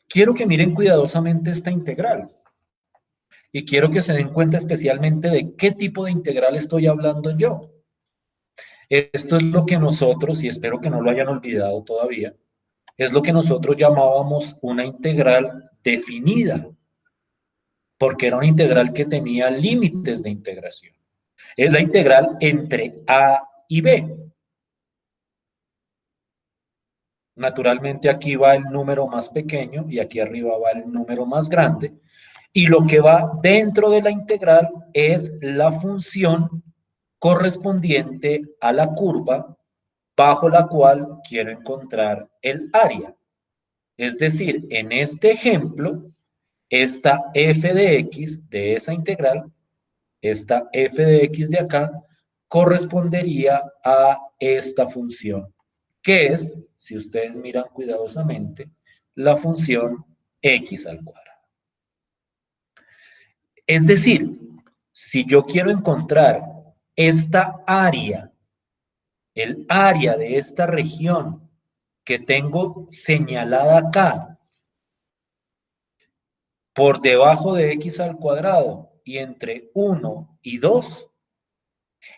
Speaker 1: Quiero que miren cuidadosamente esta integral y quiero que se den cuenta especialmente de qué tipo de integral estoy hablando yo. Esto es lo que nosotros, y espero que no lo hayan olvidado todavía, es lo que nosotros llamábamos una integral definida, porque era una integral que tenía límites de integración. Es la integral entre A y B. Naturalmente aquí va el número más pequeño y aquí arriba va el número más grande. Y lo que va dentro de la integral es la función correspondiente a la curva bajo la cual quiero encontrar el área. Es decir, en este ejemplo, esta f de x de esa integral, esta f de x de acá, correspondería a esta función, que es, si ustedes miran cuidadosamente, la función x al cuadrado. Es decir, si yo quiero encontrar esta área, el área de esta región que tengo señalada acá, por debajo de x al cuadrado y entre 1 y 2,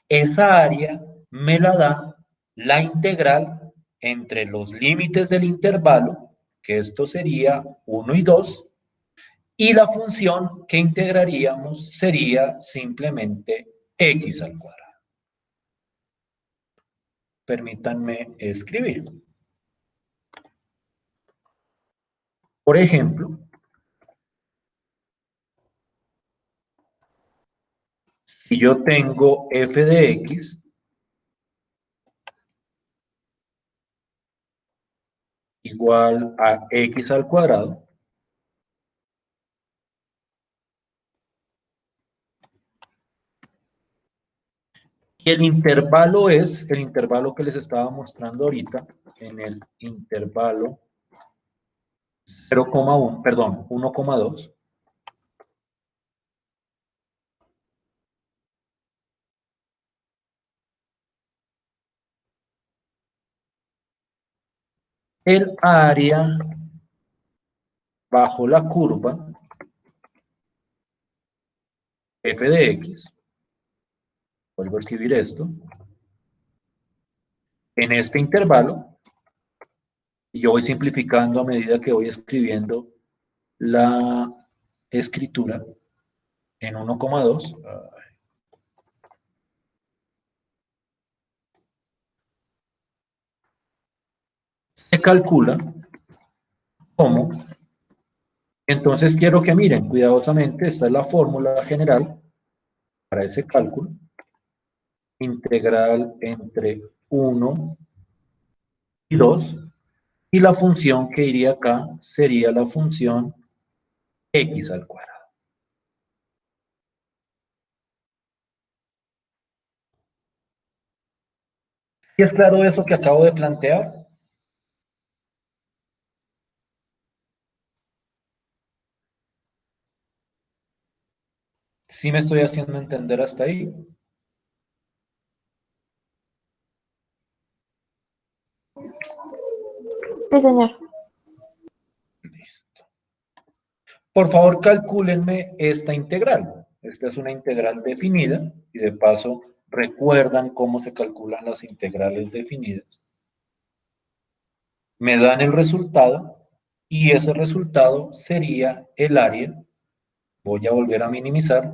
Speaker 1: esa área me la da la integral entre los límites del intervalo, que esto sería 1 y 2, y la función que integraríamos sería simplemente x al cuadrado. Permítanme escribir. Por ejemplo, si yo tengo f de x igual a x al cuadrado, y el intervalo es el intervalo que les estaba mostrando ahorita, en el intervalo 0,1, perdón, 1,2. El área bajo la curva f de x, vuelvo a escribir esto, en este intervalo, y yo voy simplificando a medida que voy escribiendo la escritura en 1,2. Se calcula como, entonces quiero que miren cuidadosamente, esta es la fórmula general para ese cálculo, integral entre 1 y 2, y la función que iría acá sería la función x al cuadrado. ¿Y es claro eso que acabo de plantear? ¿Sí me estoy haciendo entender hasta ahí?
Speaker 2: Sí, señor.
Speaker 1: Listo. Por favor, calcúlenme esta integral. Esta es una integral definida y de paso recuerdan cómo se calculan las integrales definidas. Me dan el resultado y ese resultado sería el área. Voy a volver a minimizar.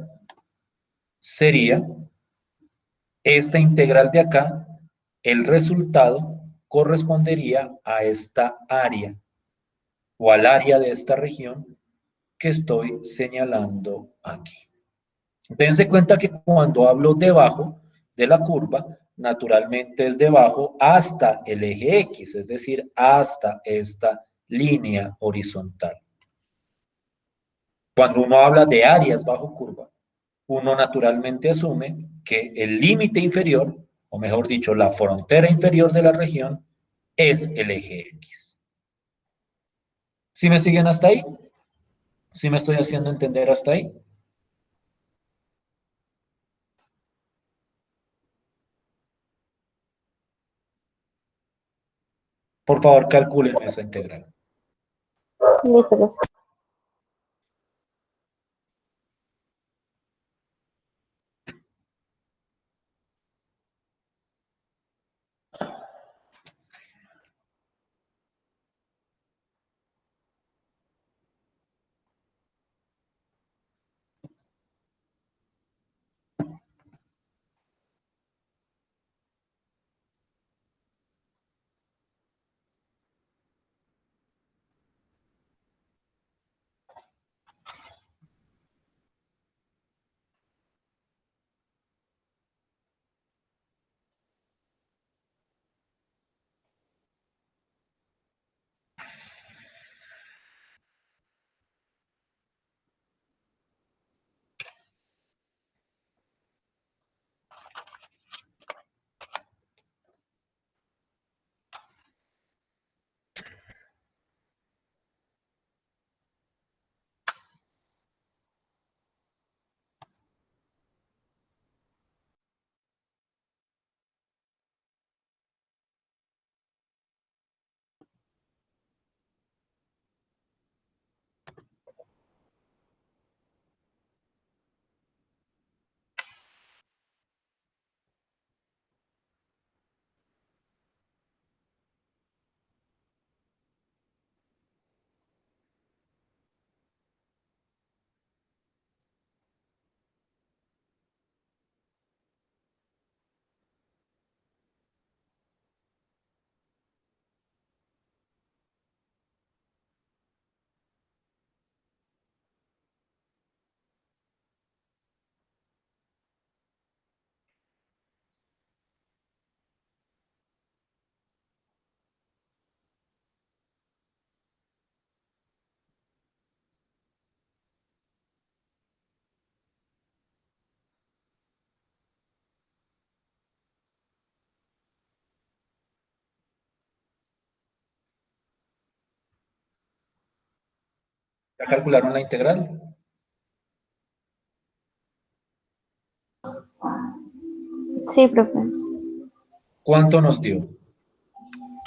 Speaker 1: Sería esta integral de acá. El resultado correspondería a esta área o al área de esta región que estoy señalando aquí. Dense cuenta que cuando hablo debajo de la curva, naturalmente es debajo hasta el eje X, es decir, hasta esta línea horizontal. Cuando uno habla de áreas bajo curva, uno naturalmente asume que el límite inferior, o mejor dicho, la frontera inferior de la región, es el eje X. ¿Sí me siguen hasta ahí? ¿Sí me estoy haciendo entender hasta ahí? Por favor, calcúlenme esa integral.
Speaker 2: Listo, profe.
Speaker 1: ¿Ya calcularon la integral?
Speaker 2: Sí, profe.
Speaker 1: ¿Cuánto nos dio?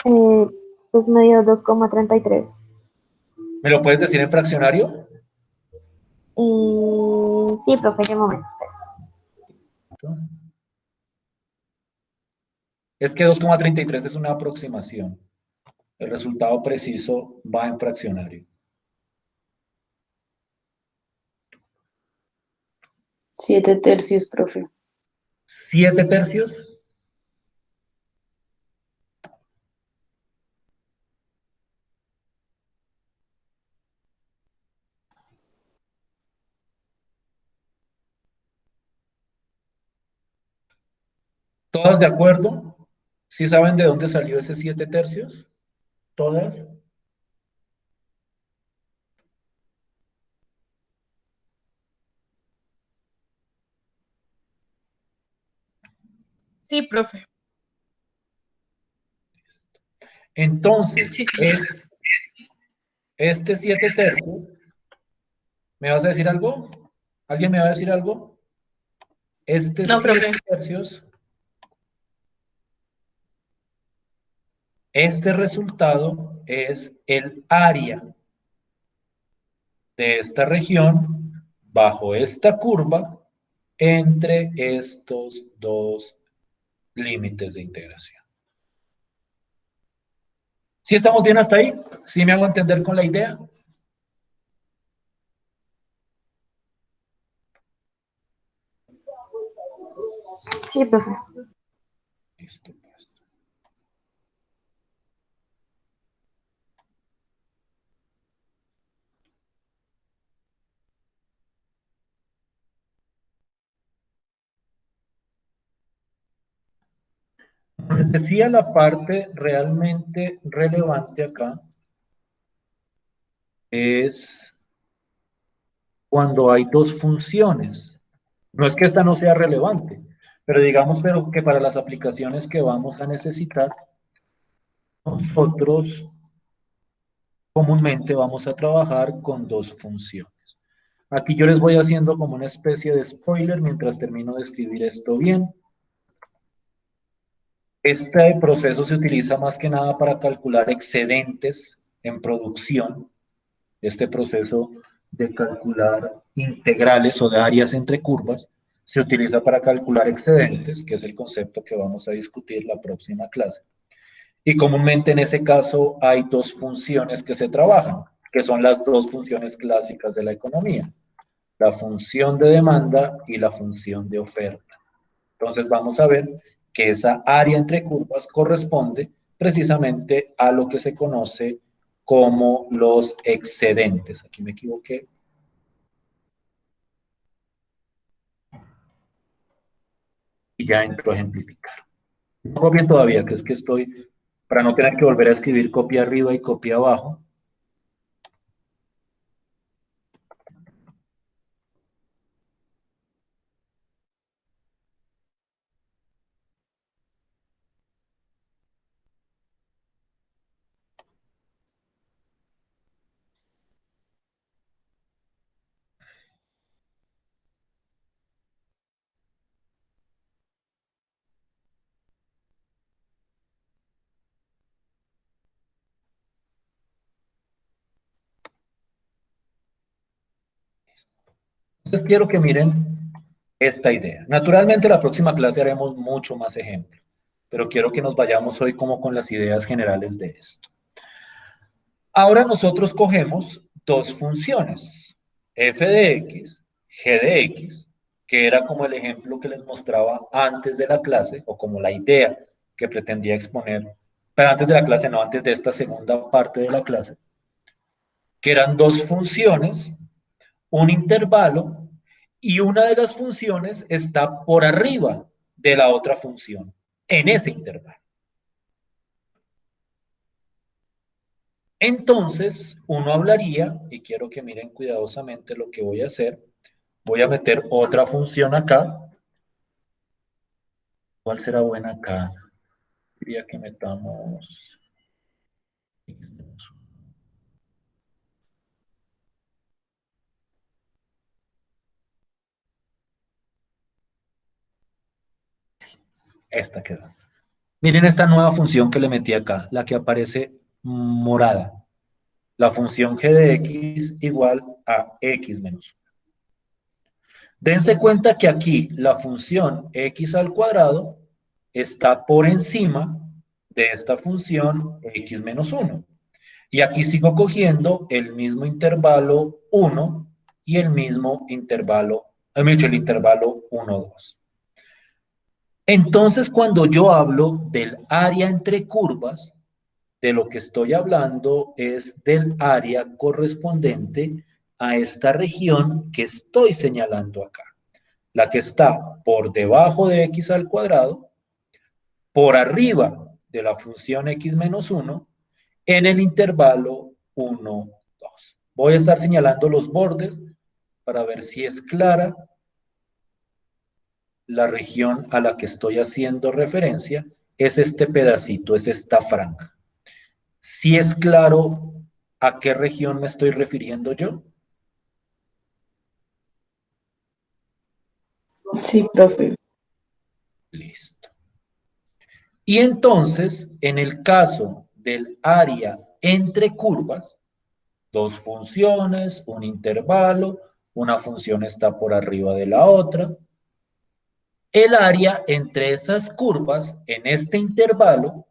Speaker 2: Pues me dio 2,33.
Speaker 1: ¿Me lo puedes decir en fraccionario?
Speaker 2: Sí, profe, qué momento.
Speaker 1: Es que 2,33 es una aproximación. El resultado preciso va en fraccionario.
Speaker 4: 7 tercios, profe.
Speaker 1: 7 tercios. ¿Todas de acuerdo? ¿Sí saben de dónde salió ese 7/3? ¿Todas?
Speaker 3: Sí, profe.
Speaker 1: Entonces,
Speaker 3: Sí, señor.
Speaker 1: este 7/3, ¿me vas a decir algo? ¿Alguien me va a decir algo? Este
Speaker 3: No,
Speaker 1: 7/3, este resultado es el área de esta región bajo esta curva entre estos dos límites de integración. ¿Sí estamos bien hasta ahí? ¿Sí me hago entender con la idea?
Speaker 2: Sí, profe.
Speaker 1: Listo, pues. Como les decía, la parte realmente relevante acá es cuando hay dos funciones. No es que esta no sea relevante, pero digamos que para las aplicaciones que vamos a necesitar, nosotros comúnmente vamos a trabajar con dos funciones. Aquí yo les voy haciendo como una especie de spoiler mientras termino de escribir esto bien. Este proceso se utiliza más que nada para calcular excedentes en producción. Este proceso de calcular integrales o de áreas entre curvas se utiliza para calcular excedentes, que es el concepto que vamos a discutir la próxima clase. Y comúnmente en ese caso hay dos funciones que se trabajan, que son las dos funciones clásicas de la economía, la función de demanda y la función de oferta. Entonces vamos a ver que esa área entre curvas corresponde precisamente a lo que se conoce como los excedentes. Aquí me equivoqué. Y ya entro a ejemplificar. No copien todavía, que es que estoy, para no tener que volver a escribir copia arriba y copia abajo. Entonces quiero que miren esta idea. Naturalmente la próxima clase haremos mucho más ejemplos, pero quiero que nos vayamos hoy como con las ideas generales de esto. Ahora nosotros cogemos dos funciones, f de x, g de x, que era como el ejemplo que les mostraba antes de la clase, o como la idea que pretendía exponer, pero antes de la clase, no, antes de esta segunda parte de la clase, que eran dos funciones, un intervalo, y una de las funciones está por arriba de la otra función, en ese intervalo. Entonces, uno hablaría, y quiero que miren cuidadosamente lo que voy a hacer, voy a meter otra función acá. ¿Cuál será buena acá? Diría que metamos... Esta queda. Miren esta nueva función que le metí acá, la que aparece morada. La función g de x igual a x menos 1. Dense cuenta que aquí la función x al cuadrado está por encima de esta función x menos 1. Y aquí sigo cogiendo el mismo intervalo 1 y el mismo intervalo, el intervalo 1, 2. Entonces, cuando yo hablo del área entre curvas, de lo que estoy hablando es del área correspondiente a esta región que estoy señalando acá, la que está por debajo de x al cuadrado por arriba de la función x menos 1 en el intervalo 1, 2. Voy a estar señalando los bordes para ver si es clara la región a la que estoy haciendo referencia. Es este pedacito, es esta franja. Si es claro a qué región me estoy refiriendo yo.
Speaker 4: Sí, profe.
Speaker 1: Listo. Y entonces, en el caso del área entre curvas, dos funciones, un intervalo, una función está por arriba de la otra. El área entre esas curvas, en este intervalo,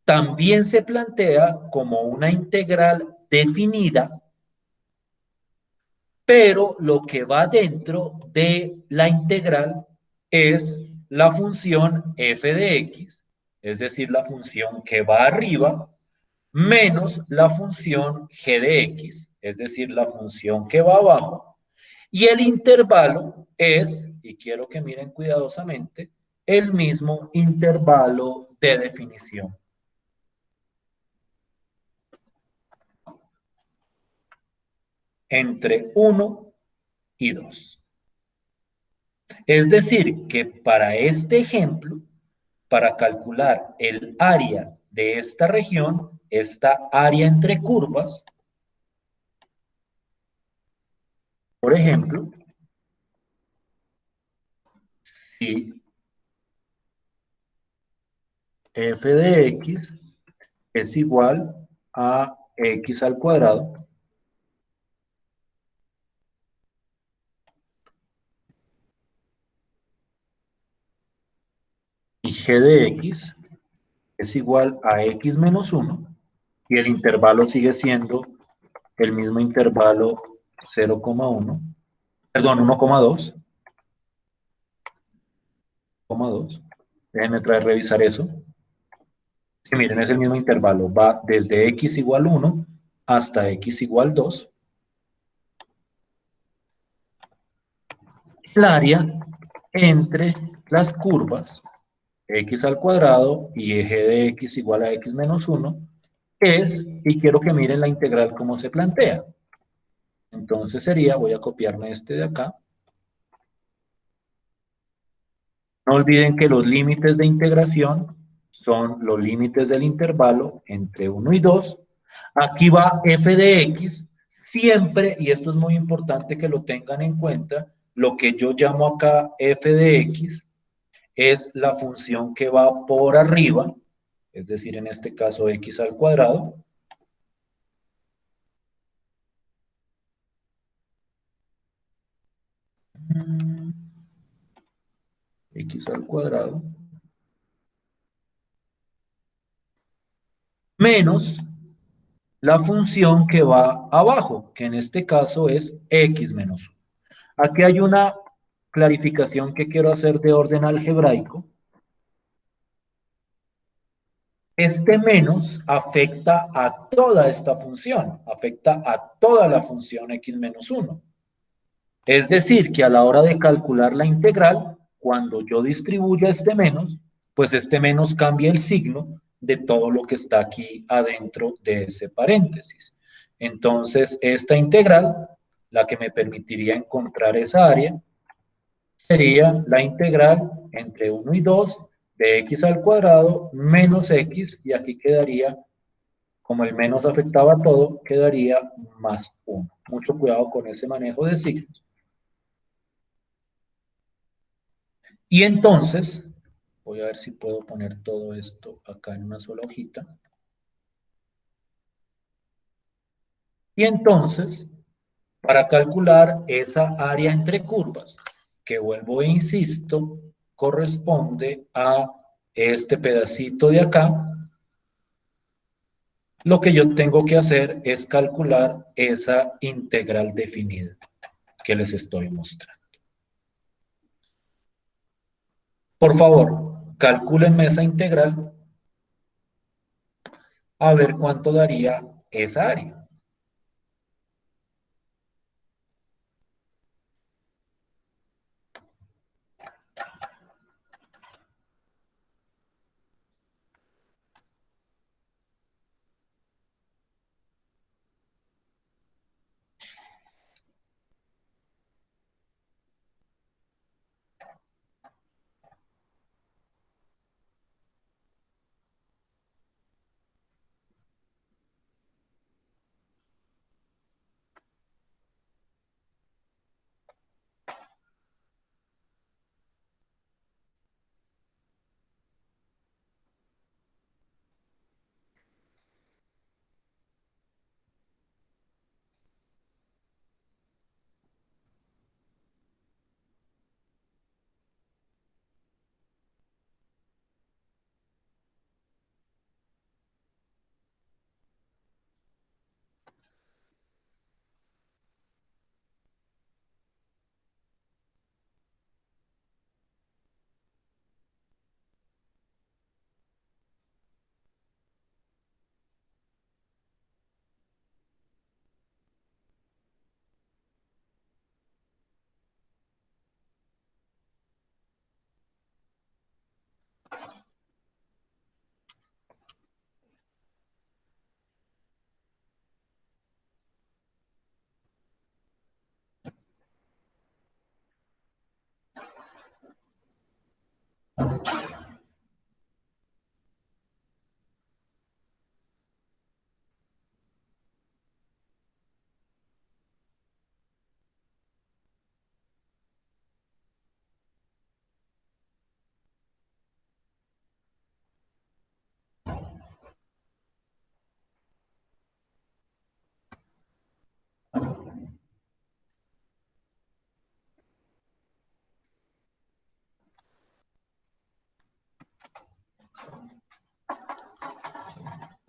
Speaker 1: también se plantea como una integral definida, pero lo que va dentro de la integral es la función f de x, es decir, la función que va arriba, menos la función g de x, es decir, la función que va abajo, y el intervalo es, y quiero que miren cuidadosamente, el mismo intervalo de definición. Entre 1 y 2. Es decir, que para este ejemplo, para calcular el área de esta región, esta área entre curvas, por ejemplo, si f de x es igual a x al cuadrado, y g de x es igual a x menos 1, y el intervalo sigue siendo el mismo intervalo 0,1, perdón, 1,2, déjenme otra vez revisar eso. Si miren, es el mismo intervalo, va desde x igual 1 hasta x igual 2. El área entre las curvas x al cuadrado y eje de x igual a x menos 1 es, y quiero que miren la integral como se plantea. Entonces sería, voy a copiarme este de acá. No olviden que los límites de integración son los límites del intervalo entre 1 y 2. Aquí va f de x, siempre, y esto es muy importante que lo tengan en cuenta, lo que yo llamo acá f de x es la función que va por arriba, es decir, en este caso x al cuadrado, x al cuadrado, menos la función que va abajo, que en este caso es x menos 1. Aquí hay una clarificación que quiero hacer de orden algebraico. Este menos afecta a toda esta función, afecta a toda la función x menos 1. Es decir, que a la hora de calcular la integral, cuando yo distribuya este menos, pues este menos cambia el signo de todo lo que está aquí adentro de ese paréntesis. Entonces, esta integral, la que me permitiría encontrar esa área, sería la integral entre 1 y 2 de x al cuadrado menos x, y aquí quedaría, como el menos afectaba a todo, quedaría más 1. Mucho cuidado con ese manejo de signos. Y entonces, voy a ver si puedo poner todo esto acá en una sola hojita. Y entonces, para calcular esa área entre curvas, que vuelvo e insisto, corresponde a este pedacito de acá, lo que yo tengo que hacer es calcular esa integral definida que les estoy mostrando. Por favor, calcúlenme esa integral a ver cuánto daría esa área.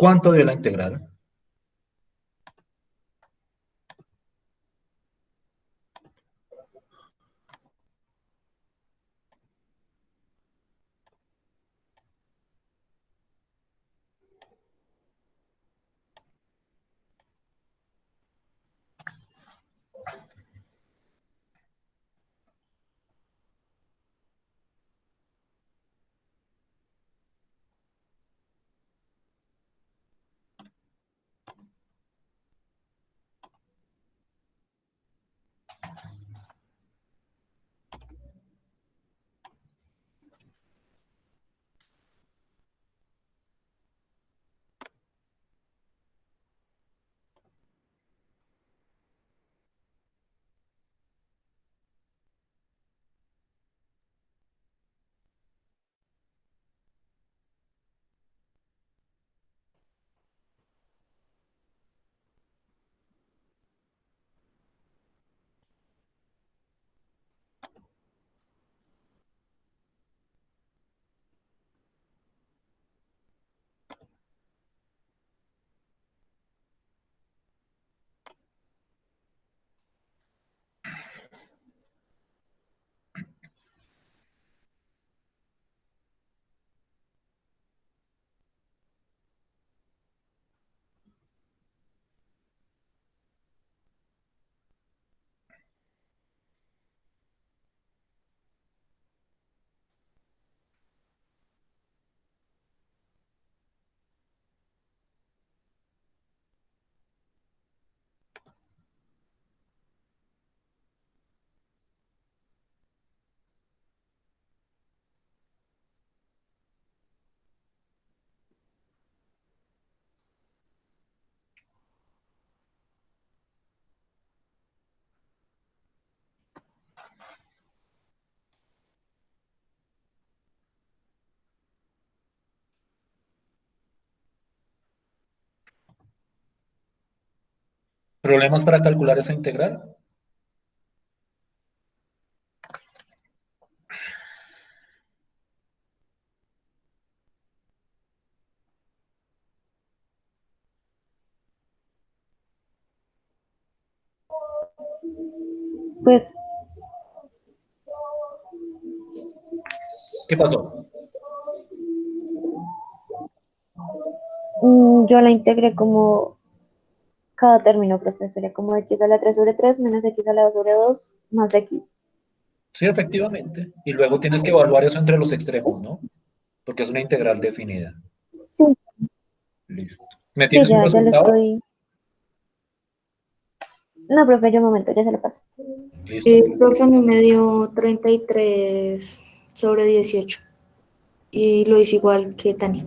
Speaker 1: ¿Cuánto dio la integral? ¿Problemas para calcular esa integral?
Speaker 2: Pues
Speaker 1: ¿Qué pasó?
Speaker 2: yo la integré como cada término, profe, sería como x a la 3 sobre 3 menos x a la 2 sobre 2 más x.
Speaker 1: Sí, efectivamente. Y luego tienes que evaluar eso entre los extremos, ¿no? Porque es una integral definida.
Speaker 2: Sí,
Speaker 1: Listo. ¿Me
Speaker 2: sí,
Speaker 1: tienes un
Speaker 2: ya lo
Speaker 1: resultado?
Speaker 2: estoy. No, profe, yo un momento, ya se lo paso.
Speaker 1: Listo.
Speaker 5: Profe, a mí me dio 33 sobre 18 y lo hice igual que Tania.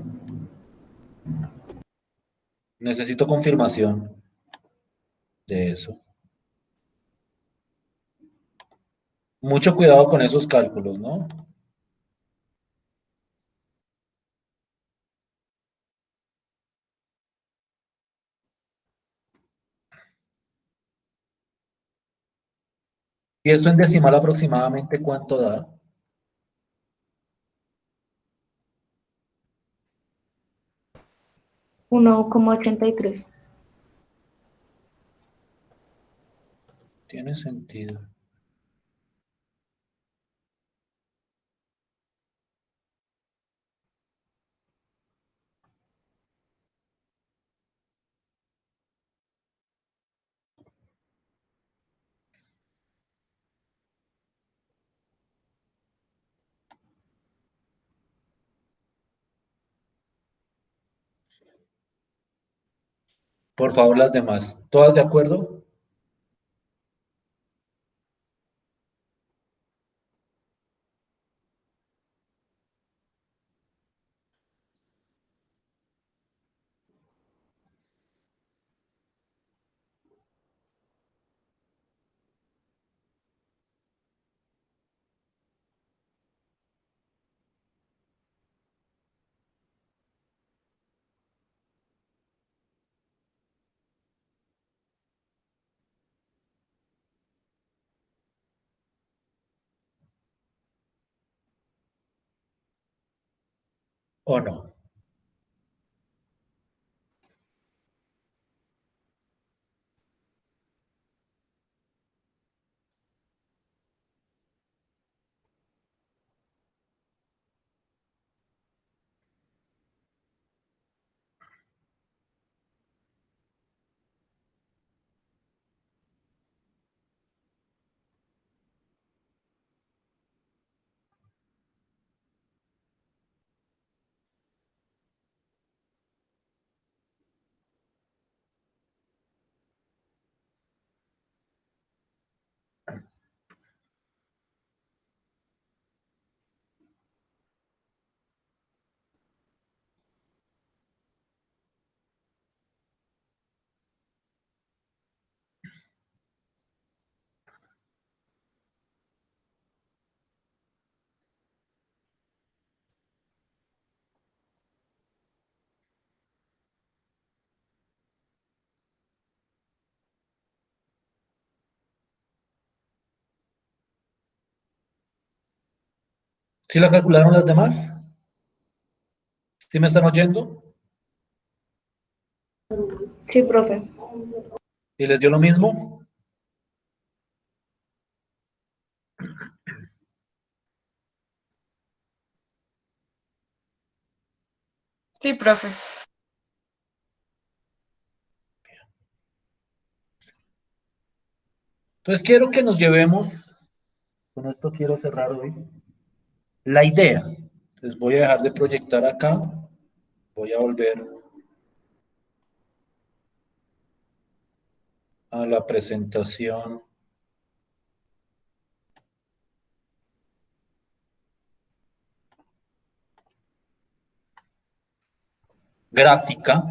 Speaker 1: Necesito confirmación de eso. Mucho cuidado con esos cálculos, ¿no? ¿Y esto en decimal aproximadamente cuánto da?
Speaker 5: 1,83.
Speaker 1: Tiene sentido. Por favor, las demás. ¿Todas de acuerdo? ¿O no? ¿Sí la calcularon las demás? ¿Sí me están oyendo?
Speaker 5: Sí, profe.
Speaker 1: ¿Y les dio lo mismo?
Speaker 3: Sí, profe.
Speaker 1: Entonces quiero que nos llevemos, con esto quiero cerrar hoy, la idea. Les voy a dejar de proyectar acá, voy a volver a la presentación. Gráfica.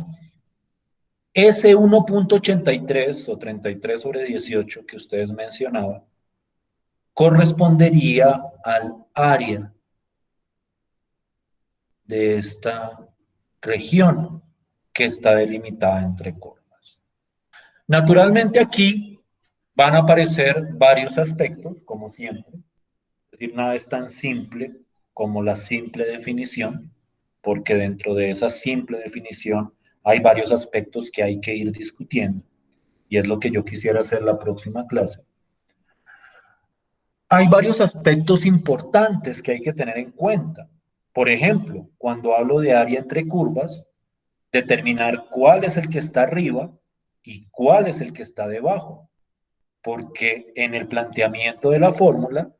Speaker 1: Ese 1.83 o 33/18 que ustedes mencionaban correspondería al área de esta región que está delimitada entre curvas. Naturalmente aquí van a aparecer varios aspectos, como siempre. Es decir, nada es tan simple como la simple definición, porque dentro de esa simple definición hay varios aspectos que hay que ir discutiendo, y es lo que yo quisiera hacer la próxima clase. Hay varios aspectos importantes que hay que tener en cuenta. Por ejemplo, cuando hablo de área entre curvas, determinar cuál es el que está arriba y cuál es el que está debajo, porque en el planteamiento de la fórmula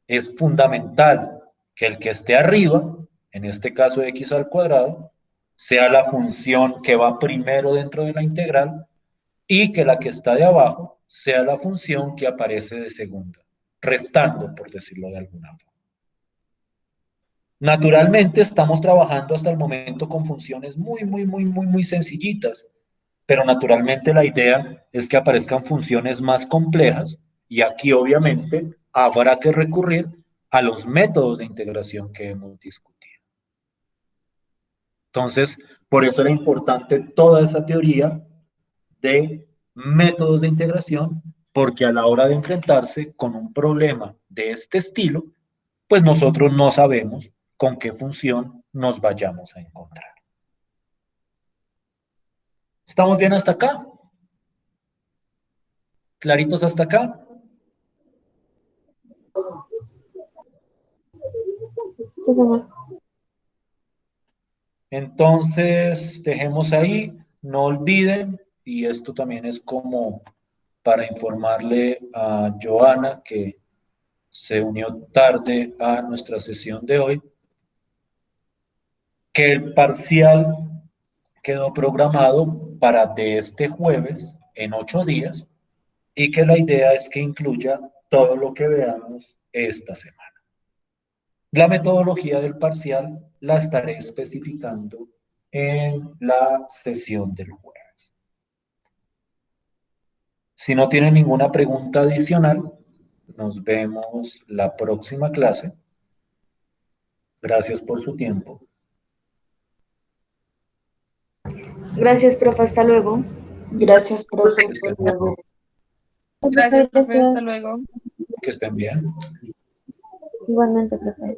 Speaker 1: es fundamental que el que esté arriba, en este caso x al cuadrado, sea la función que va primero dentro de la integral y que la que está de abajo sea la función que aparece de segunda, restando, por decirlo de alguna forma. Naturalmente estamos trabajando hasta el momento con funciones muy sencillitas, pero naturalmente la idea es que aparezcan funciones más complejas y aquí obviamente habrá que recurrir a los métodos de integración que hemos discutido. Entonces, por eso era importante toda esa teoría de métodos de integración, porque a la hora de enfrentarse con un problema de este estilo, pues nosotros no sabemos con qué función nos vayamos a encontrar. ¿Estamos bien hasta acá? ¿Claritos hasta acá?
Speaker 2: Sí, señor.
Speaker 1: Entonces, dejemos ahí, no olviden, y esto también es como para informarle a Joana que se unió tarde a nuestra sesión de hoy, que el parcial quedó programado para de este jueves en 8 días y que la idea es que incluya todo lo que veamos esta semana. La metodología del parcial la estaré especificando en la sesión del jueves. Si no tienen ninguna pregunta adicional, nos vemos la próxima clase. Gracias por su tiempo.
Speaker 5: Gracias, profe. Hasta luego.
Speaker 4: Gracias, profe.
Speaker 1: Que estén,
Speaker 4: Hasta luego.
Speaker 3: Gracias, profe. Hasta
Speaker 2: Gracias.
Speaker 3: luego.
Speaker 1: que estén bien.
Speaker 2: Igualmente, profe.